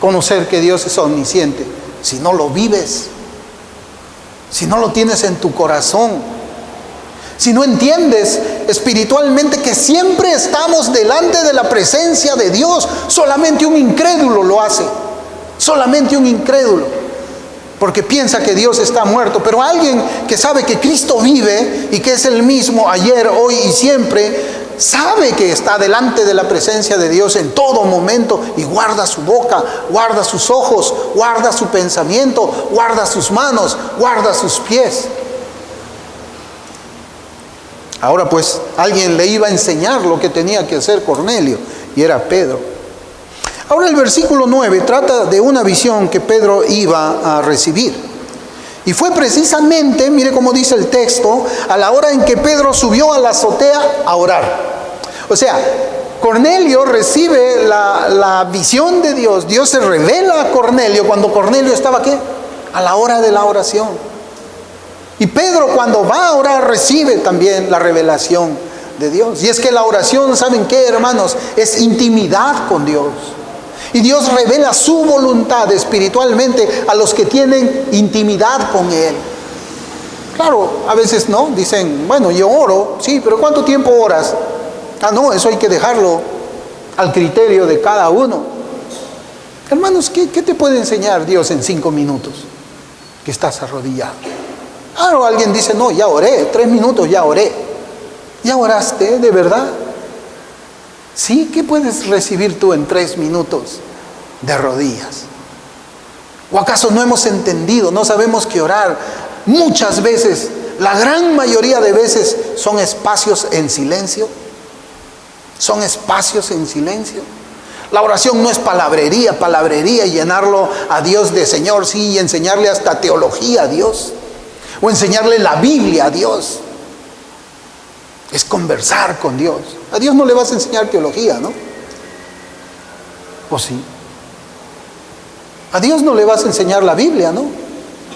[SPEAKER 1] conocer que Dios es omnisciente si no lo vives? Si no lo tienes en tu corazón. Si no entiendes espiritualmente que siempre estamos delante de la presencia de Dios. Solamente un incrédulo lo hace. Solamente un incrédulo. Porque piensa que Dios está muerto. Pero alguien que sabe que Cristo vive y que es el mismo ayer, hoy y siempre, sabe que está delante de la presencia de Dios en todo momento y guarda su boca, guarda sus ojos, guarda su pensamiento, guarda sus manos, guarda sus pies. Ahora pues alguien le iba a enseñar lo que tenía que hacer Cornelio, y era Pedro. Ahora el versículo 9 trata de una visión que Pedro iba a recibir. Y fue precisamente, mire cómo dice el texto, a la hora en que Pedro subió a la azotea a orar. O sea, Cornelio recibe la visión de Dios. Dios se revela a Cornelio cuando Cornelio estaba ¿qué? A la hora de la oración. Y Pedro cuando va a orar recibe también la revelación de Dios. Y es que la oración, ¿saben qué, hermanos? Es intimidad con Dios. Y Dios revela su voluntad espiritualmente a los que tienen intimidad con Él. Claro, a veces no, dicen, bueno, yo oro, sí, pero ¿cuánto tiempo oras? Ah, no, eso hay que dejarlo al criterio de cada uno. Hermanos, ¿qué te puede enseñar Dios en 5 minutos? Que estás arrodillado. Claro, alguien dice, no, ya oré, 3 minutos ya oré. ¿Ya oraste, de verdad? Sí, ¿qué puedes recibir tú en 3 minutos de rodillas? ¿O acaso no hemos entendido, no sabemos que orar muchas veces, la gran mayoría de veces, son espacios en silencio. Son espacios en silencio. La oración no es palabrería y llenarlo a Dios de Señor, sí, y enseñarle hasta teología a Dios, o enseñarle la Biblia a Dios. Es conversar con Dios. A Dios no le vas a enseñar teología, ¿no? ¿O sí? A Dios no le vas a enseñar la Biblia, ¿no?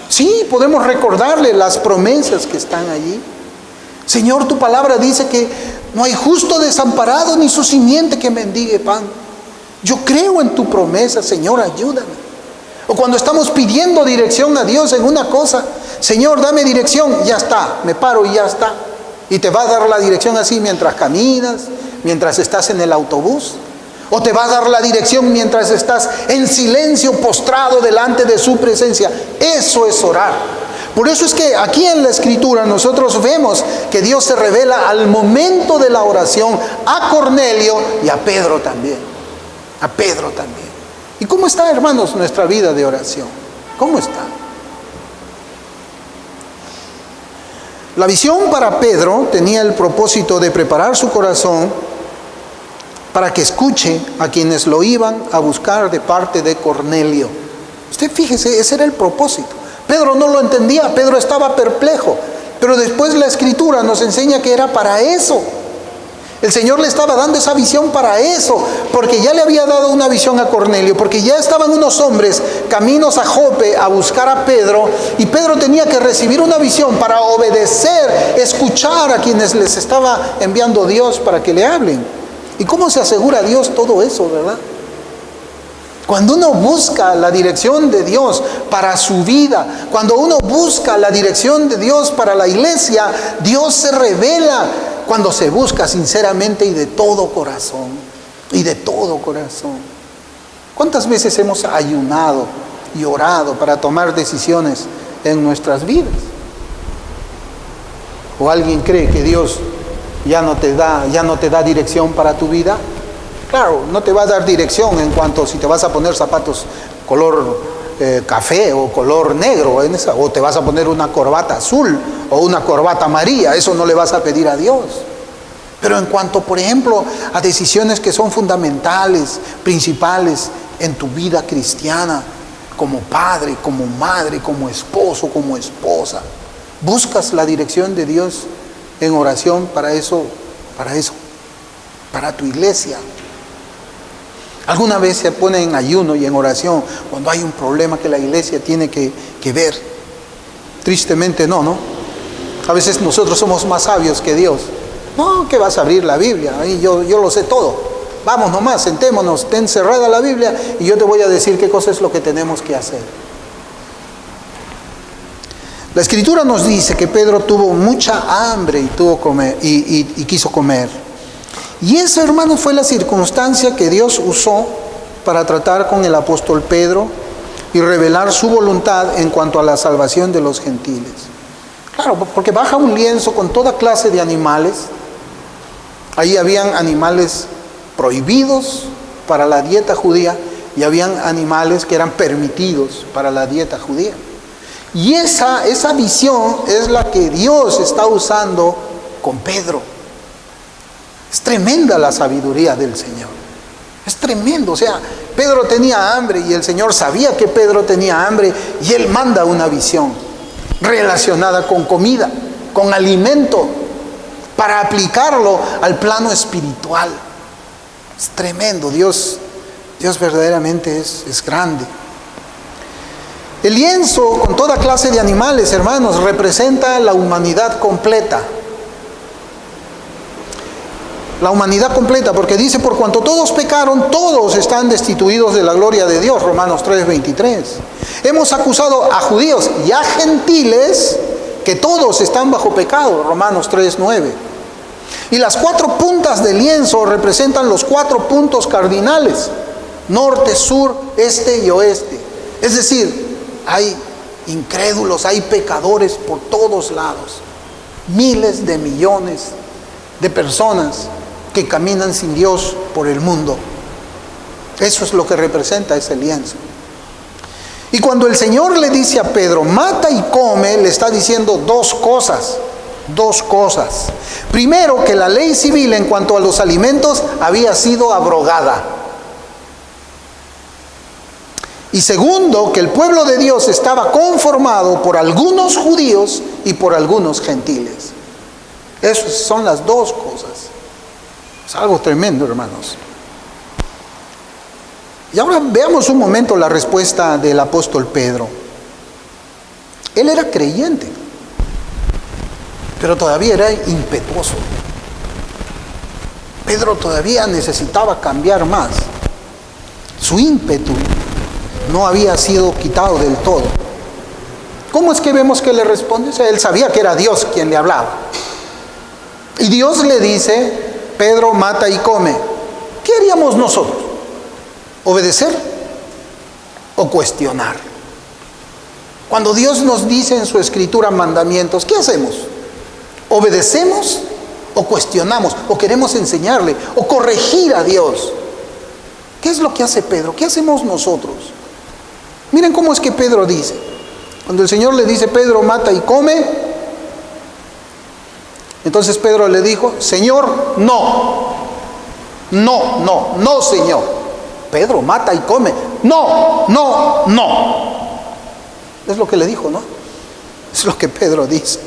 [SPEAKER 1] Sí, podemos recordarle las promesas que están allí. Señor, tu palabra dice que no hay justo desamparado ni su simiente que mendigue pan. Yo creo en tu promesa, Señor, ayúdame. O cuando estamos pidiendo dirección a Dios en una cosa, Señor, dame dirección, ya está, me paro y ya está. Y te va a dar la dirección así mientras caminas, mientras estás en el autobús. O te va a dar la dirección mientras estás en silencio, postrado delante de su presencia. Eso es orar. Por eso es que aquí en la Escritura nosotros vemos que Dios se revela al momento de la oración a Cornelio y a Pedro también. A Pedro también. ¿Y cómo está, hermanos, nuestra vida de oración? ¿Cómo está? La visión para Pedro tenía el propósito de preparar su corazón para que escuche a quienes lo iban a buscar de parte de Cornelio. Usted fíjese, ese era el propósito. Pedro no lo entendía, Pedro estaba perplejo, pero después la Escritura nos enseña que era para eso. El Señor le estaba dando esa visión para eso, porque ya le había dado una visión a Cornelio, porque ya estaban unos hombres caminos a Jope a buscar a Pedro, y Pedro tenía que recibir una visión para obedecer, escuchar a quienes les estaba enviando Dios para que le hablen. ¿Y cómo se asegura Dios todo eso, verdad? Cuando uno busca la dirección de Dios para su vida, cuando uno busca la dirección de Dios para la iglesia, Dios se revela cuando se busca sinceramente y de todo corazón. Y de todo corazón. ¿Cuántas veces hemos ayunado y orado para tomar decisiones en nuestras vidas? ¿O alguien cree que Dios ya no te da dirección para tu vida? Claro, no te va a dar dirección en cuanto si te vas a poner zapatos color café o color negro, o te vas a poner una corbata azul o una corbata amarilla. Eso no le vas a pedir a Dios. Pero en cuanto, por ejemplo, a decisiones que son fundamentales, principales en tu vida cristiana, como padre, como madre, como esposo, como esposa, buscas la dirección de Dios en oración para eso, para tu iglesia. ¿Alguna vez se pone en ayuno y en oración cuando hay un problema que la iglesia tiene que ver? Tristemente no. A veces nosotros somos más sabios que Dios. No, que vas a abrir la Biblia, ahí yo lo sé todo. Vamos nomás, sentémonos, ten cerrada la Biblia y yo te voy a decir qué cosa es lo que tenemos que hacer. La Escritura nos dice que Pedro tuvo mucha hambre y quiso comer. Y esa, hermanos, fue la circunstancia que Dios usó para tratar con el apóstol Pedro y revelar su voluntad en cuanto a la salvación de los gentiles. Claro, porque baja un lienzo con toda clase de animales. Ahí habían animales prohibidos para la dieta judía y habían animales que eran permitidos para la dieta judía. Y esa visión es la que Dios está usando con Pedro. Es tremenda la sabiduría del Señor. Es tremendo. O sea, Pedro tenía hambre y el Señor sabía que Pedro tenía hambre y Él manda una visión relacionada con comida, con alimento, para aplicarlo al plano espiritual. Es tremendo. Dios verdaderamente es grande. El lienzo con toda clase de animales, hermanos, representa la humanidad completa. La humanidad completa, porque dice, por cuanto todos pecaron, todos están destituidos de la gloria de Dios, Romanos 3:23. Hemos acusado a judíos y a gentiles que todos están bajo pecado, Romanos 3:9. Y las 4 puntas del lienzo representan los 4 puntos cardinales: norte, sur, este y oeste. Es decir, hay incrédulos, hay pecadores por todos lados. Miles de millones de personas que caminan sin Dios por el mundo. Eso es lo que representa ese lienzo. Y cuando el Señor le dice a Pedro, mata y come, le está diciendo dos cosas. Dos cosas. Primero, que la ley civil en cuanto a los alimentos había sido abrogada. Y segundo, que el pueblo de Dios estaba conformado por algunos judíos y por algunos gentiles. Esas son las dos cosas. Es algo tremendo, hermanos. Y ahora veamos un momento la respuesta del apóstol Pedro. Él era creyente, pero todavía era impetuoso. Pedro todavía necesitaba cambiar más. Su ímpetu no había sido quitado del todo. ¿Cómo es que vemos que le responde? O sea, él sabía que era Dios quien le hablaba. Y Dios le dice, Pedro, mata y come. ¿Qué haríamos nosotros? ¿Obedecer o cuestionar? Cuando Dios nos dice en su escritura mandamientos, ¿qué hacemos? ¿Obedecemos o cuestionamos? ¿O queremos enseñarle o corregir a Dios? ¿Qué es lo que hace Pedro? ¿Qué hacemos nosotros? Miren cómo es que Pedro dice. Cuando el Señor le dice, Pedro, mata y come, entonces Pedro le dijo, Señor, no, Señor. Pedro, mata y come. No. Es lo que le dijo, ¿no? Es lo que Pedro dice.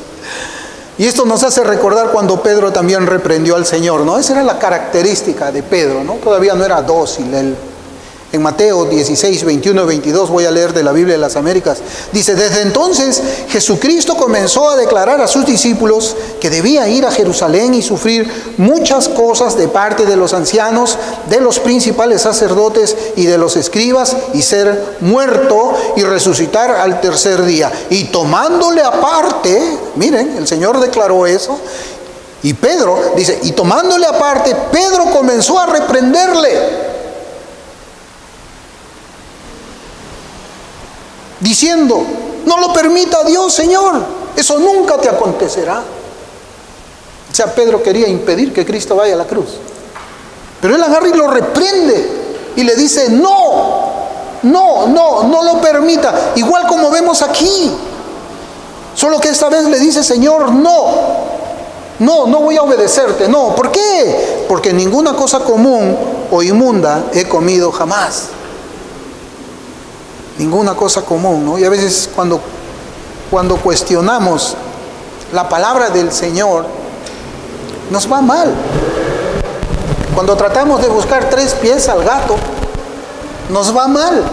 [SPEAKER 1] Y esto nos hace recordar cuando Pedro también reprendió al Señor, ¿no? Esa era la característica de Pedro, ¿no? Todavía no era dócil él. En Mateo 16, 21 y 22, voy a leer de la Biblia de las Américas, dice, desde entonces Jesucristo comenzó a declarar a sus discípulos que debía ir a Jerusalén y sufrir muchas cosas de parte de los ancianos, de los principales sacerdotes y de los escribas, y ser muerto y resucitar al tercer día. Y tomándole aparte, miren, el Señor declaró eso, y Pedro dice, y tomándole aparte, Pedro comenzó a reprenderle, diciendo, no lo permita Dios, Señor, eso nunca te acontecerá. O sea, Pedro quería impedir que Cristo vaya a la cruz, pero él agarra y lo reprende y le dice, no lo permita, igual como vemos aquí, solo que esta vez le dice, Señor, no voy a obedecerte, no. ¿Por qué? Porque ninguna cosa común o inmunda he comido jamás. Ninguna cosa común, ¿no? Y a veces cuando cuestionamos la palabra del Señor, nos va mal. Cuando tratamos de buscar tres pies al gato, nos va mal.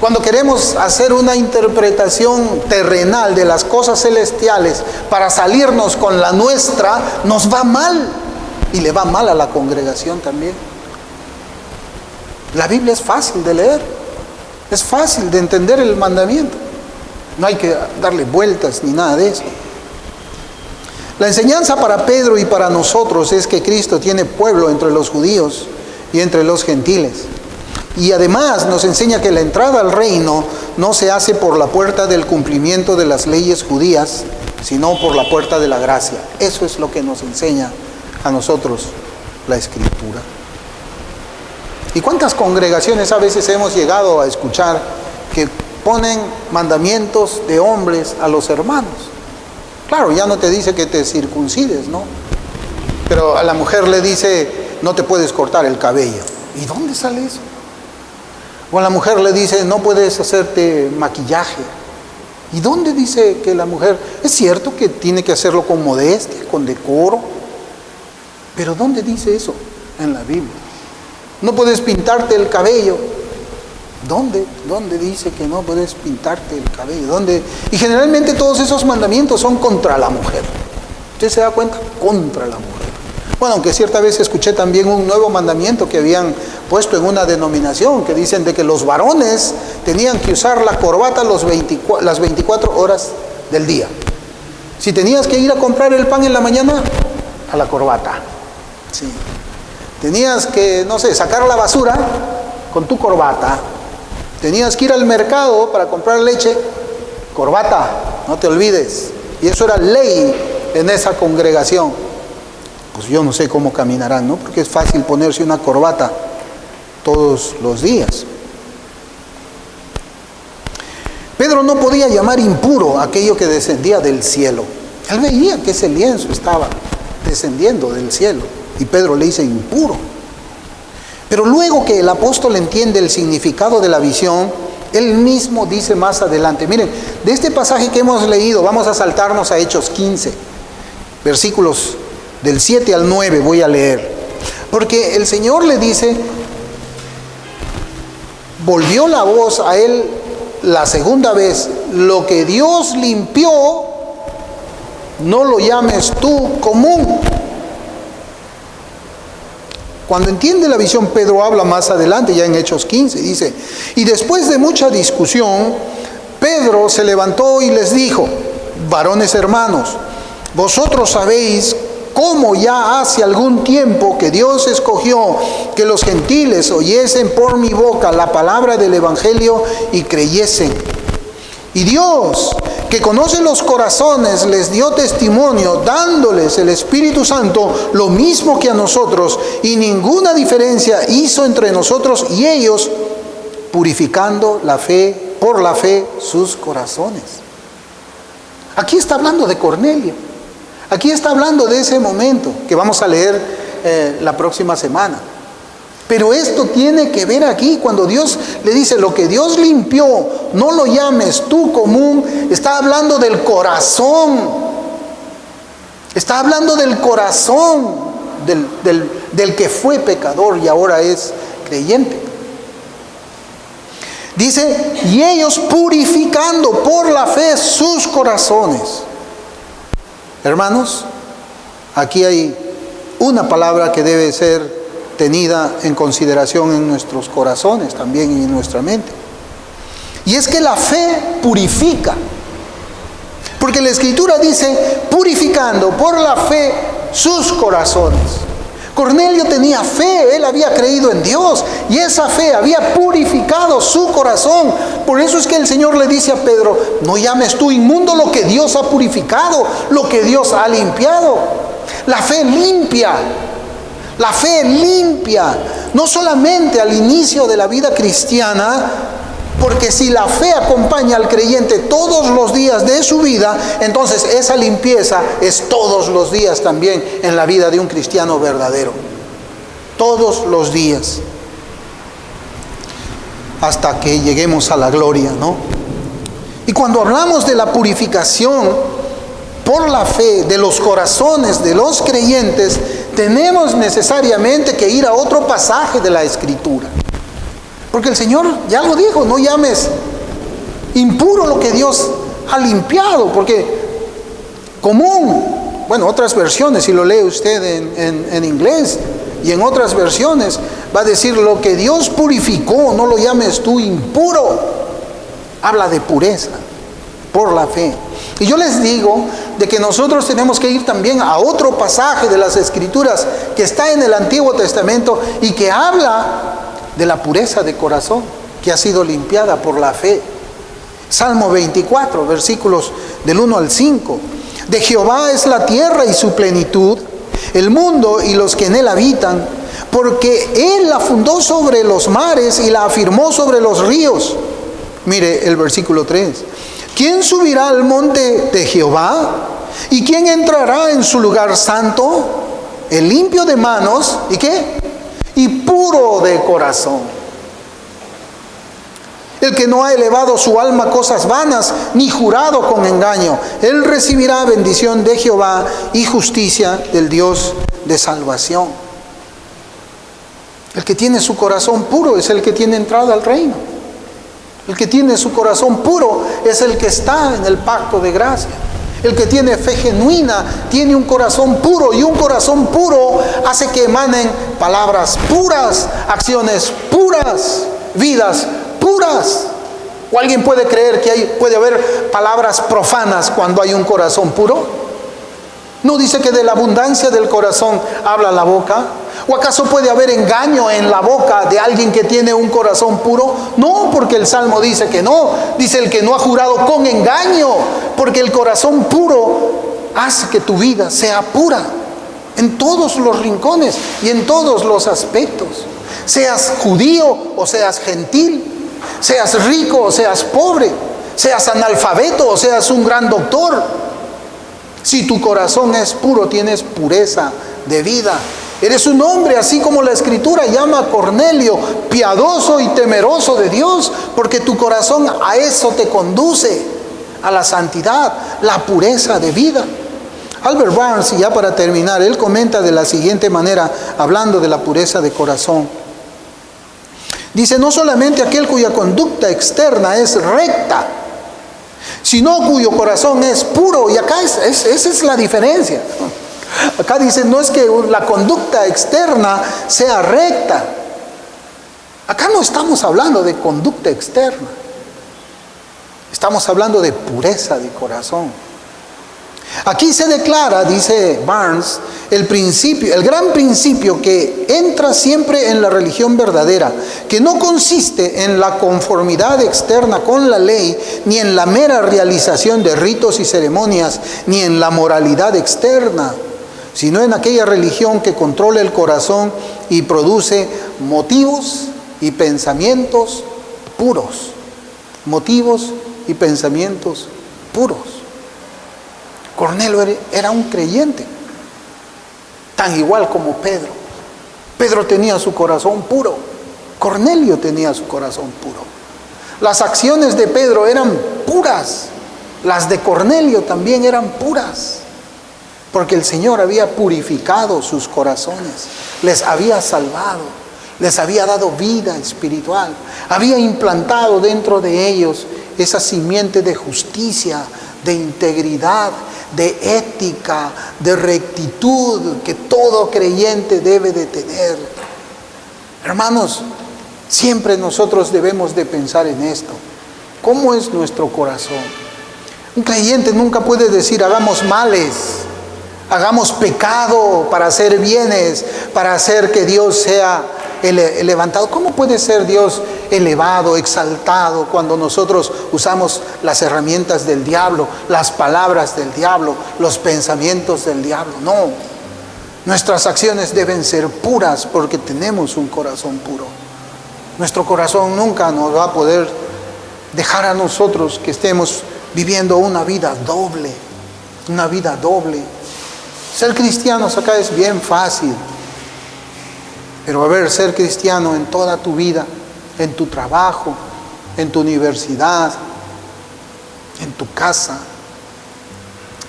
[SPEAKER 1] Cuando queremos hacer una interpretación terrenal de las cosas celestiales para salirnos con la nuestra, nos va mal. Y le va mal a la congregación también. La Biblia es fácil de leer. Es fácil de entender el mandamiento. No hay que darle vueltas ni nada de eso. La enseñanza para Pedro y para nosotros es que Cristo tiene pueblo entre los judíos y entre los gentiles. Y además nos enseña que la entrada al reino no se hace por la puerta del cumplimiento de las leyes judías, sino por la puerta de la gracia. Eso es lo que nos enseña a nosotros la Escritura. ¿Y cuántas congregaciones a veces hemos llegado a escuchar que ponen mandamientos de hombres a los hermanos? Claro, ya no te dice que te circuncides, ¿no? Pero a la mujer le dice, no te puedes cortar el cabello. ¿Y dónde sale eso? O a la mujer le dice, no puedes hacerte maquillaje. ¿Y dónde dice que la mujer? Es cierto que tiene que hacerlo con modestia, con decoro. Pero ¿dónde dice eso en la Biblia? No puedes pintarte el cabello. ¿Dónde dice que no puedes pintarte el cabello? ¿Dónde? Y generalmente todos esos mandamientos son contra la mujer. ¿Usted se da cuenta? Contra la mujer. Bueno, aunque cierta vez escuché también un nuevo mandamiento que habían puesto en una denominación, que dicen de que los varones tenían que usar la corbata las 24 horas del día. Si tenías que ir a comprar el pan en la mañana, a la corbata. Sí. Tenías que, no sé, sacar la basura con tu corbata. Tenías que ir al mercado para comprar leche, corbata, no te olvides. Y eso era ley en esa congregación. Pues yo no sé cómo caminarán, ¿no? Porque es fácil ponerse una corbata todos los días. Pedro no podía llamar impuro aquello que descendía del cielo. Él veía que ese lienzo estaba descendiendo del cielo y Pedro le dice impuro. Pero luego que el apóstol entiende el significado de la visión, él mismo dice más adelante, miren, de este pasaje que hemos leído, vamos a saltarnos a Hechos 15, versículos del 7 al 9 voy a leer. Porque el Señor le dice, volvió la voz a él la segunda vez, lo que Dios limpió, no lo llames tú común. Cuando entiende la visión, Pedro habla más adelante, ya en Hechos 15, dice, y después de mucha discusión, Pedro se levantó y les dijo, varones hermanos, vosotros sabéis cómo ya hace algún tiempo que Dios escogió que los gentiles oyesen por mi boca la palabra del Evangelio y creyesen. Y Dios, que conoce los corazones, les dio testimonio, dándoles el Espíritu Santo, lo mismo que a nosotros, y ninguna diferencia hizo entre nosotros y ellos, purificando la fe, por la fe, sus corazones. Aquí está hablando de Cornelio. Aquí está hablando de ese momento que vamos a leer la próxima semana. Pero esto tiene que ver aquí, cuando Dios le dice, lo que Dios limpió, no lo llames tú común, está hablando del corazón. Está hablando del corazón del que fue pecador y ahora es creyente. Dice, y ellos purificando por la fe sus corazones. Hermanos, aquí hay una palabra que debe ser tenida en consideración en nuestros corazones también y en nuestra mente. Y es que la fe purifica. Porque la Escritura dice, purificando por la fe sus corazones. Cornelio tenía fe, él había creído en Dios y esa fe había purificado su corazón. Por eso es que el Señor le dice a Pedro, no llames tú inmundo lo que Dios ha purificado, lo que Dios ha limpiado. La fe limpia. La fe limpia, no solamente al inicio de la vida cristiana, porque si la fe acompaña al creyente todos los días de su vida, entonces esa limpieza es todos los días también en la vida de un cristiano verdadero. Todos los días. Hasta que lleguemos a la gloria, ¿no? Y cuando hablamos de la purificación por la fe de los corazones de los creyentes, tenemos necesariamente que ir a otro pasaje de la Escritura. Porque el Señor ya lo dijo, no llames impuro lo que Dios ha limpiado, porque común, bueno, otras versiones, si lo lee usted en inglés y en otras versiones, va a decir lo que Dios purificó, no lo llames tú impuro. Habla de pureza por la fe. Y yo les digo de que nosotros tenemos que ir también a otro pasaje de las Escrituras que está en el Antiguo Testamento y que habla de la pureza de corazón que ha sido limpiada por la fe. Salmo 24, versículos del 1 al 5. De Jehová es la tierra y su plenitud, el mundo y los que en él habitan, porque él la fundó sobre los mares y la afirmó sobre los ríos. Mire el versículo 3. ¿Quién subirá al monte de Jehová? ¿Y quién entrará en su lugar santo? El limpio de manos, ¿y qué? Y puro de corazón. El que no ha elevado su alma a cosas vanas, ni jurado con engaño. Él recibirá bendición de Jehová y justicia del Dios de salvación. El que tiene su corazón puro es el que tiene entrada al reino. El que tiene su corazón puro es el que está en el pacto de gracia. El que tiene fe genuina tiene un corazón puro, y un corazón puro hace que emanen palabras puras, acciones puras, vidas puras. ¿O alguien puede creer que puede haber palabras profanas cuando hay un corazón puro? ¿No dice que de la abundancia del corazón habla la boca? ¿O acaso puede haber engaño en la boca de alguien que tiene un corazón puro? No, porque el Salmo dice que no. Dice el que no ha jurado con engaño, porque el corazón puro hace que tu vida sea pura en todos los rincones y en todos los aspectos. Seas judío o seas gentil, seas rico o seas pobre, seas analfabeto o seas un gran doctor. Si tu corazón es puro, tienes pureza de vida. Eres un hombre, así como la Escritura llama a Cornelio, piadoso y temeroso de Dios, porque tu corazón a eso te conduce, a la santidad, la pureza de vida. Albert Barnes, y ya para terminar, él comenta de la siguiente manera, hablando de la pureza de corazón. Dice, no solamente aquel cuya conducta externa es recta, sino cuyo corazón es puro. Y acá esa es la diferencia. Acá dice, no es que la conducta externa sea recta. Acá no estamos hablando de conducta externa. Estamos hablando de pureza de corazón. Aquí se declara, dice Barnes, el gran principio que entra siempre en la religión verdadera, que no consiste en la conformidad externa con la ley, ni en la mera realización de ritos y ceremonias, ni en la moralidad externa, sino en aquella religión que controla el corazón y produce motivos y pensamientos puros. Motivos y pensamientos puros. Cornelio era un creyente, tan igual como Pedro. Pedro tenía su corazón puro, Cornelio tenía su corazón puro. Las acciones de Pedro eran puras, las de Cornelio también eran puras, porque el Señor había purificado sus corazones, les había salvado, les había dado vida espiritual, había implantado dentro de ellos esa simiente de justicia, de integridad, de ética, de rectitud que todo creyente debe de tener. Hermanos, siempre nosotros debemos de pensar en esto. ¿Cómo es nuestro corazón? Un creyente nunca puede decir hagamos males, hagamos pecado para hacer bienes, para hacer que Dios sea levantado. ¿Cómo puede ser Dios elevado, exaltado, cuando nosotros usamos las herramientas del diablo, las palabras del diablo, los pensamientos del diablo? No, nuestras acciones deben ser puras porque tenemos un corazón puro. Nuestro corazón nunca nos va a poder dejar a nosotros que estemos viviendo una vida doble, una vida doble. Ser cristianos acá es bien fácil. Pero ser cristiano en toda tu vida, en tu trabajo, en tu universidad, en tu casa,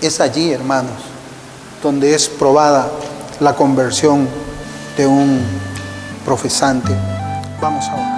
[SPEAKER 1] es allí, hermanos, donde es probada la conversión de un profesante. Vamos a orar.